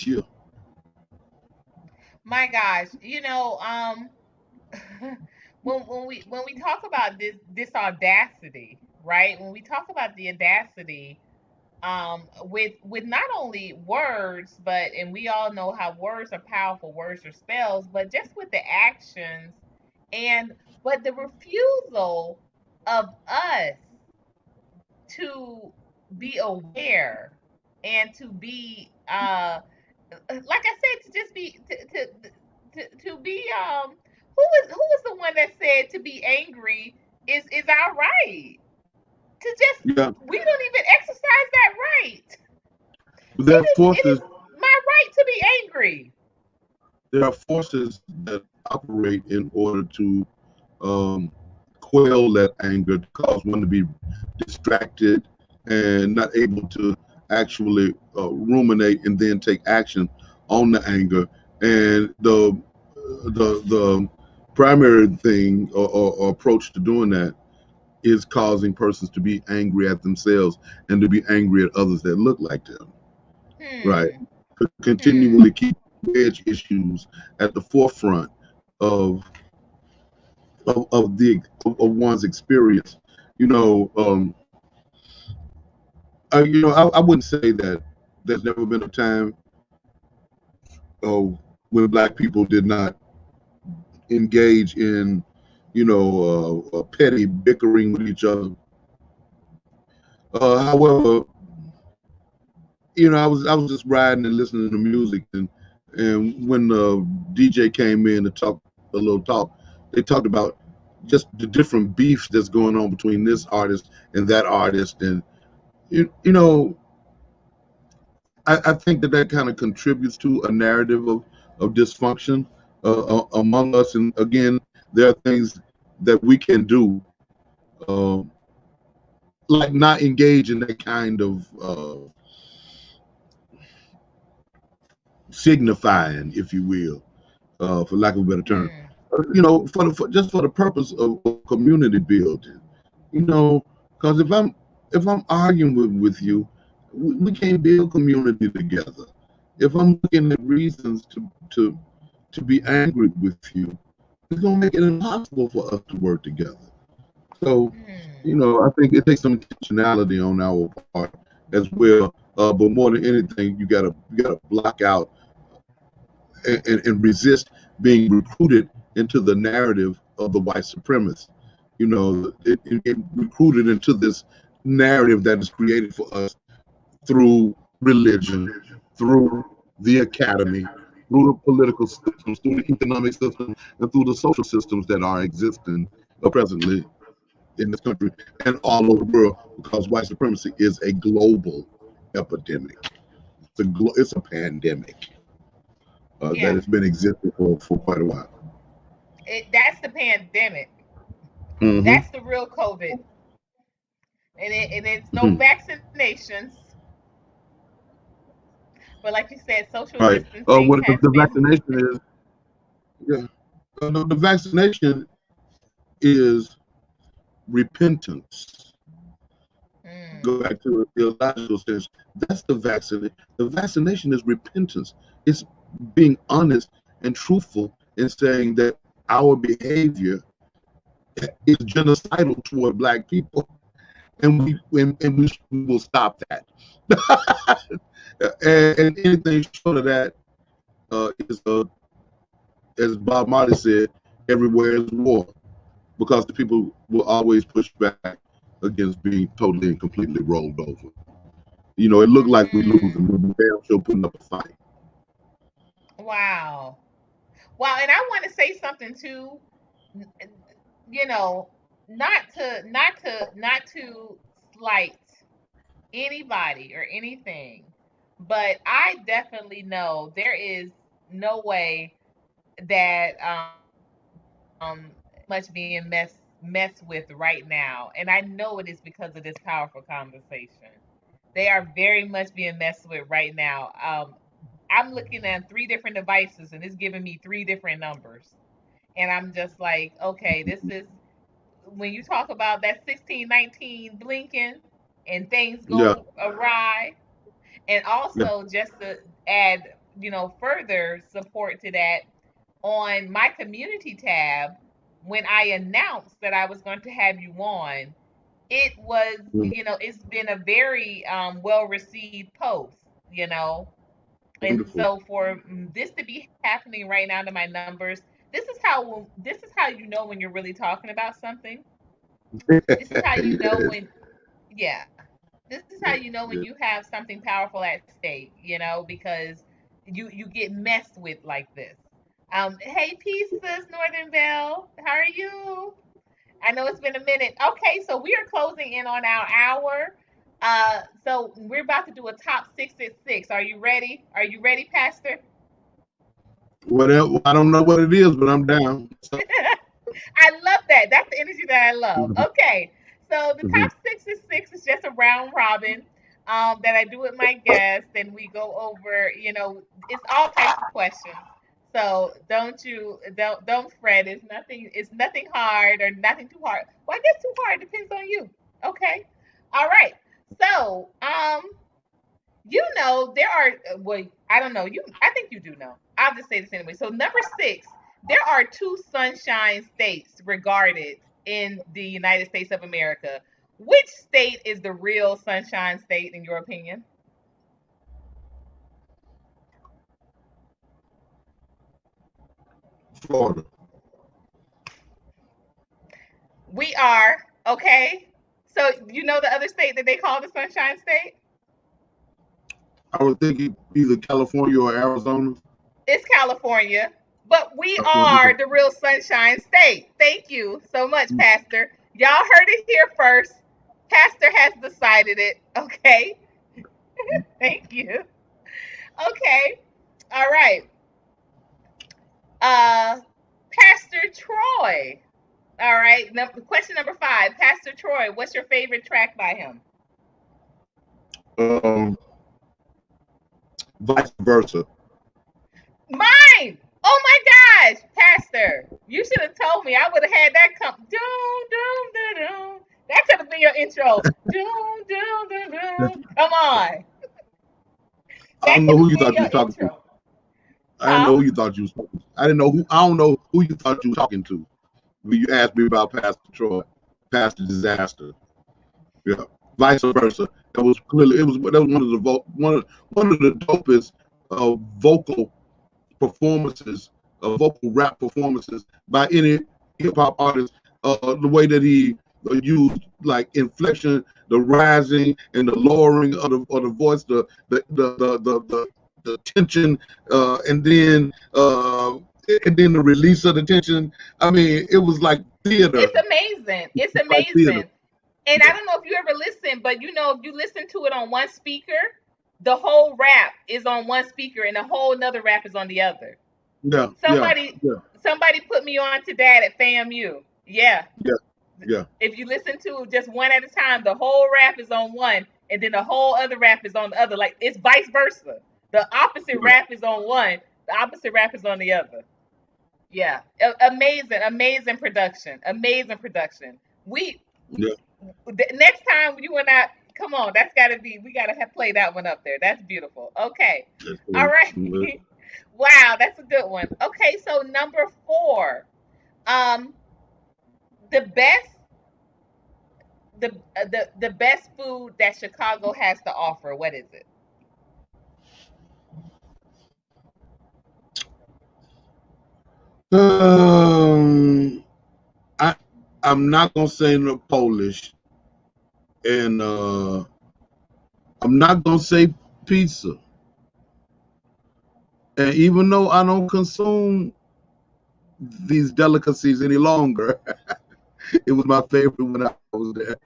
Yeah. My gosh. When we talk about this audacity, right? When we talk about the audacity, with not only words, but and we all know how words are powerful, words are spells, but just with the actions, and but the refusal of us to be aware and to be like I said, to just be to be who was the one that said to be angry is our right, to just Yeah. we don't even exercise that right. There are It is forces. my right to be angry. There are forces that operate in order to um, quell that anger, to cause one to be distracted and not able to actually ruminate and then take action on the anger. And the primary thing or approach to doing that is causing persons to be angry at themselves and to be angry at others that look like them, right? Hmm. To Hmm. continually keep wedge issues at the forefront of of one's experience. You know, I wouldn't say that there's never been a time uh, when black people did not engage in, petty bickering with each other. However, I was just riding and listening to music, and when the DJ came in to talk a little talk, they talked about just the different beefs that's going on between this artist and that artist, and you know, I think that kind of contributes to a narrative of dysfunction among us. And again, there are things that we can do, uh, like not engage in that kind of signifying, if you will, for lack of a better term. Hmm. Just for the purpose of community building. Because if I'm arguing with you, we can't build community together. If I'm looking at reasons to be angry with you, it's gonna make it impossible for us to work together. So, Hmm. I think it takes some intentionality on our part as well. But more than anything, you gotta block out and resist being recruited into the narrative of the white supremacist. It recruited into this narrative that is created for us through religion, through the academy, through the political systems, through the economic system, and through the social systems that are existing presently in this country and all over the world, because white supremacy is a global epidemic. It's a pandemic that Yeah, has been existing for quite a while. that's the pandemic. Mm-hmm. That's the real COVID, and it's no Mm-hmm. vaccinations. But like you said, social Right. distancing What has the been. vaccination is, yeah, the vaccination is repentance. Go Mm, back to a theological sense. That's the vaccine. The vaccination is repentance. It's being honest and truthful in saying that our behavior is genocidal toward Black people, and we will stop that. And anything short of that is, as Bob Marley said, everywhere is war, because the people will always push back against being totally and completely rolled over. You know, it looked like we losing, mm, but we damn sure putting up a fight. wow. Wow, and I want to say something too. n- You know, not to slight anybody or anything, but I definitely know there is no way that much being messed with right now, and I know it is because of this powerful conversation. They are very much being messed with right now. I'm looking at three different devices, and it's giving me three different numbers, and I'm just like, okay, this is when you talk about that 1619 blinking and things Yeah, go awry. And yeah. also, just to add, further support to that, on my community tab, when I announced that I was going to have you on, it was, Mm, it's been a very well received post, you know. And wonderful. so for this to be happening right now to my numbers, this is how you know when you're really talking about something. This is how you know Yes. when, yeah, this is how Yeah, you know when yeah. you have something powerful at stake, because you get messed with like this. Hey, peace, sis, Northern Belle. How are you? I know it's been a minute. Okay, so we are closing in on our hour. So we're about to do a top six at six. Are you ready? Are you ready, Pastor? Whatever. I don't know what it is, but I'm down. So, I love that. That's the energy that I love. mhm, Okay. So the mhm. top six is just a round robin that I do with my guests, and we go over, it's all types of questions. So don't fret. It's nothing hard or nothing too hard. Well, I guess too hard depends on you. Okay. All right. So there are, well, I don't know. I think you do know. I'll just say this anyway. So number six, there are two sunshine states regarded in the United States of America. Which state is the real sunshine state in your opinion? Florida. We are, okay. So you know the other state that they call the sunshine state? I would think either California or Arizona. It's California. But we California. are Okay. the real sunshine state. Thank you so much, Pastor. Y'all heard it here first. Pastor has decided it. Okay. Thank you. Okay. All right. Uh Pastor Troy. All right. Question number 5. Pastor Troy, what's your favorite track by him? Um, Vice versa. Mine. Oh my gosh, Pastor. You should have told me. I would have had that come. Doom, doom, doom, doom. That could have been your intro. Doom, doom, doom, doom. Come on. I That don't know could who have you been thought you your was talking to. intro. I didn't Huh? know who you thought you was talking to. I didn't know who. I don't know who you thought you was talking to. When you asked me about Pastor Troy, Pastor Disaster. Yeah. Vice versa. That was clearly that was one of the one of the dopest vocal performances, vocal rap performances by any hip hop artist. The way that he used like inflection, rising and the lowering of the voice, the tension, and then the release of the tension. I mean, it was like theater. It's amazing. It's Like theater. amazing. And I don't know if you ever listen, but you know, if you listen to it on one speaker, the whole rap is on one speaker and the whole another rap is on the other. Yeah. Somebody put me on to that at FAMU. Yeah. Yeah. If you listen to just one at a time, the whole rap is on one, and then the whole other rap is on the other. Like it's vice versa. The opposite rap is on one, the opposite rap is on the other. Yeah, amazing production. Amazing production. We Yeah. next time you and I come on, that's got to be. We got to have play that one up there. That's beautiful. Okay, all right. Wow, that's a good one. Okay, so number 4, the best the best food that Chicago has to offer. What is it? I I'm not gonna say no Polish, and I'm not gonna say pizza. And even though I don't consume these delicacies any longer, it was my favorite when I was there,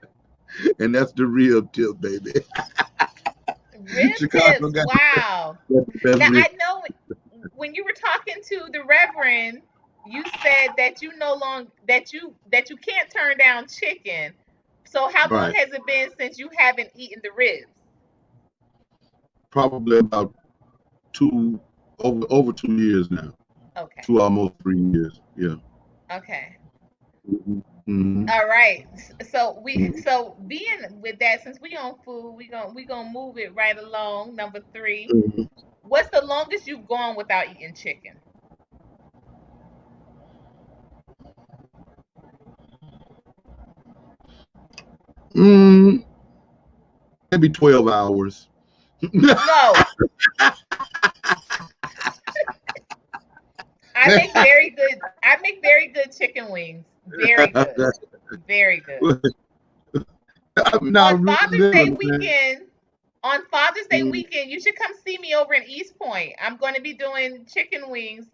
and that's the real tip, baby. Rib Chicago tips. got Wow. the best Now rib. I know when you were talking to the Reverend, you said that you no longer that you can't turn down chicken. So how long Right. has it been since you haven't eaten the ribs? Probably about two over 2 years now. Okay. Two almost 3 years. Yeah. Okay. Mm-hmm. All right. So being with that, since we on food, we gonna move it right along. Number 3. Mm-hmm. What's the longest you've gone without eating chicken? Mm, maybe 12 hours. No. I make very good chicken wings. Very good. Very good. Not On really, Father's Day man. weekend, on Father's Day Mm, weekend, you should come see me over in East Point. I'm going to be doing chicken wings,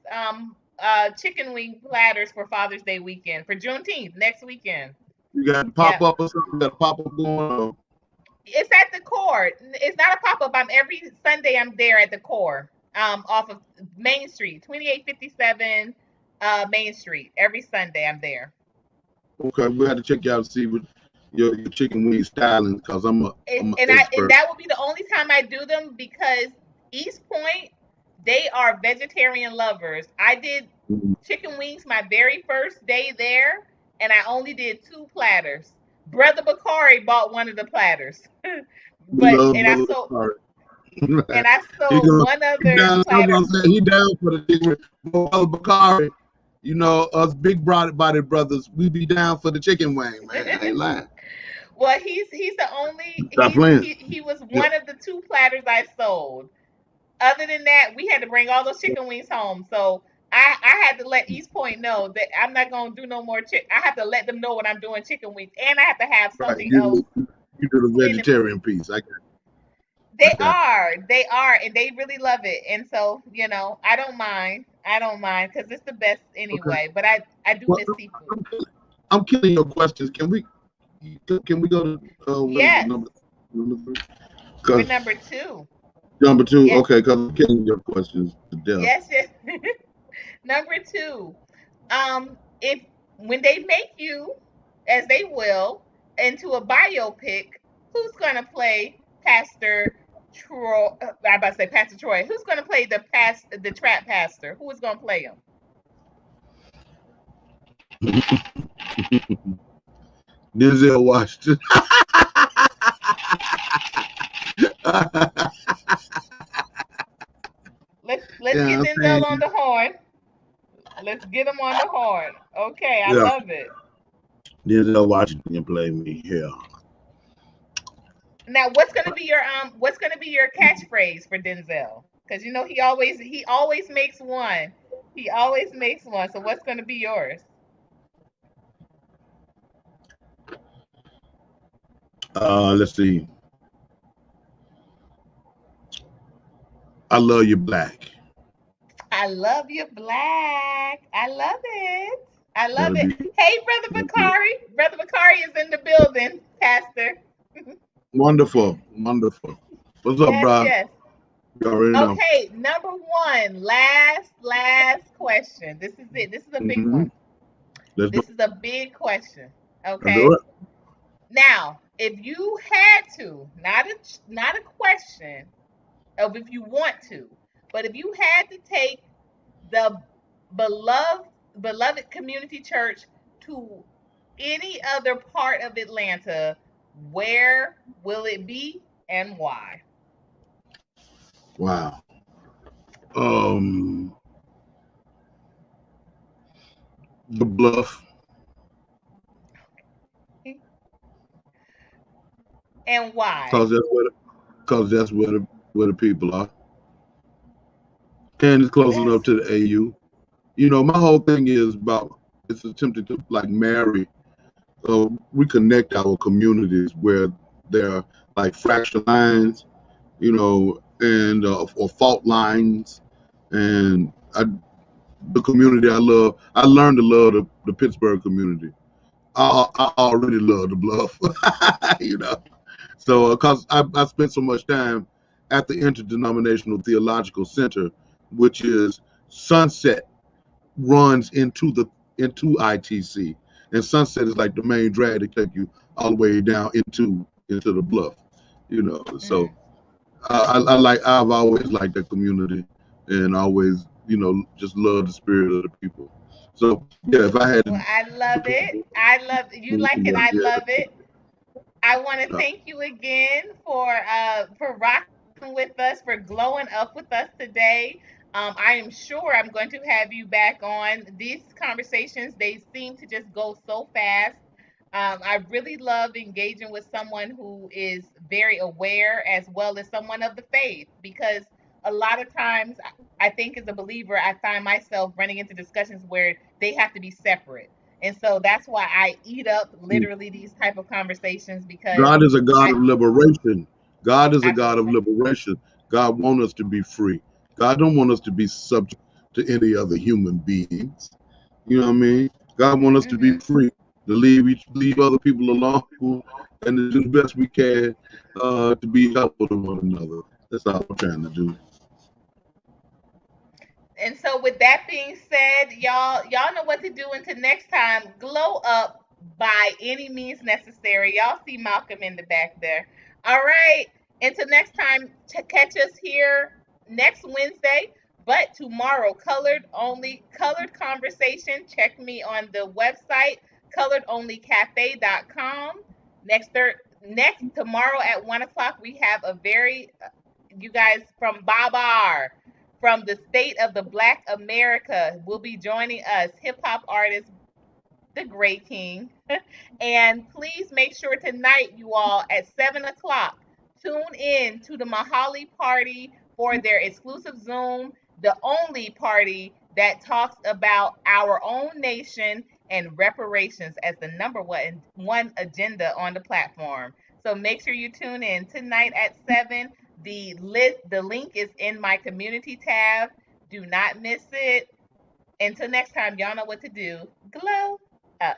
chicken wing platters for Father's Day weekend for Juneteenth next weekend. you got to Yeah, pop up or something. You got to pop up going on. it's at the core. It's not a pop up. I'm every Sunday. I'm there at the core, off of Main Street, 2857, Main Street. Every Sunday, I'm there. Okay, we had to check you out to see what your chicken wing styling because I'm an And expert. that will be the only time I do them because East Point, they are vegetarian lovers. I did Mm, chicken wings my very first day there, and I only did 2 platters. Brother Bakari bought one of the platters, we but love brother Bakari. and I he sold gonna one he other down. I was platter. gonna say he down for the chicken wing. Brother Bakari, you know us big body brothers, we be down for the chicken wing, man. I ain't lying. Well, he's the only Stop playing. he was Yep. one of the 2 platters I sold. Other than that, we had to bring all those chicken wings home. So I had to let East Point know that I'm not gonna do no more chicken. I have to let them know when I'm doing chicken wings, and I have to have Right. something else You do the put in it. vegetarian piece. I got They are, and they really love it. And so I don't mind. I don't mind because it's the best you. Okay. anyway. But I do Well, miss seafood. I'm killing your questions. Can we go to what is it, Yes, number 3? we're Because number 2. number 2, Yes, okay, because I'm killing your questions to death. yes. Number 2. If when they make you, as they will, into a biopic, who's gonna play Pastor Troy? I about to say Pastor Troy. Who's gonna play the trap pastor? Who is gonna play him? Denzel Washington. Let's Yeah, get I'm Denzel on saying. the horn. Let's get him on the horn. Okay, I Yeah, love it. Denzel Washington can play me. Yeah. Now, what's gonna be your catchphrase for Denzel? Because he always makes one. He always makes one. So what's gonna be yours? Let's see. I love you, Black. I love you, Black. I love it. I love That'll it. be, Hey, Brother that'll be Bakari. Brother Bakari is in the building, Pastor. wonderful. Wonderful. What's up, Yes, bro? yes. You already know. Okay, number one, last question. This is it. This is a big Hmm. one. Let's do This is a big question. it. Let's do Okay. it. Now, if you had to, not a question of if you want to, but if you had to take the beloved community church to any other part of Atlanta, where will it be and why? Wow. Um, the bluff, And why? cause that's where the people are. And it's close enough That's to the AU. My whole thing is about it's attempting to like marry, reconnect our communities where there are like fracture lines, and or fault lines, and the community I love. I learned to love the Pittsburgh community. I already love the Bluff, you know. So, because I spent so much time at the Interdenominational Theological Center, which is Sunset runs into ITC, and Sunset is like the main drag to take you all the way down into the Bluff, So mm, I've always liked that community, and always just love the spirit of the people. So yeah, if I had well, to, I love it. I love you like it. I love it. I want to yeah, thank you again for rocking with us, for glowing up with us today. I am sure I'm going to have you back on. These conversations, they seem to just go so fast. I really love engaging with someone who is very aware as well as someone of the faith, because a lot of times I think as a believer, I find myself running into discussions where they have to be separate. And so that's why I eat up literally these type of conversations, because God is a God I of liberation. God is a God of absolutely. liberation. God wants us to be free. God don't want us to be subject to any other human beings. You know what I mean? God wants us to be Hmm. free, to leave other people alone, and to do the best we can to be helpful to one another. That's all I'm trying to do. And so with that being said, y'all know what to do until next time. Glow up by any means necessary. Y'all see Malcolm in the back there. All right. Until next time, to catch us here next Wednesday. But tomorrow, colored conversation. Check me on the website, coloredonlycafe.com. Next tomorrow at 1 o'clock, we have a very you guys from Babar from the state of the Black America will be joining us, hip hop artist the Great King. And please make sure tonight, you all, at 7 o'clock, tune in to the Mahali Party for their exclusive Zoom, the only party that talks about our own nation and reparations as the number one agenda on the platform. So make sure you tune in tonight at 7. The link is in my community tab. Do not miss it. Until next time, y'all know what to do. Glow up.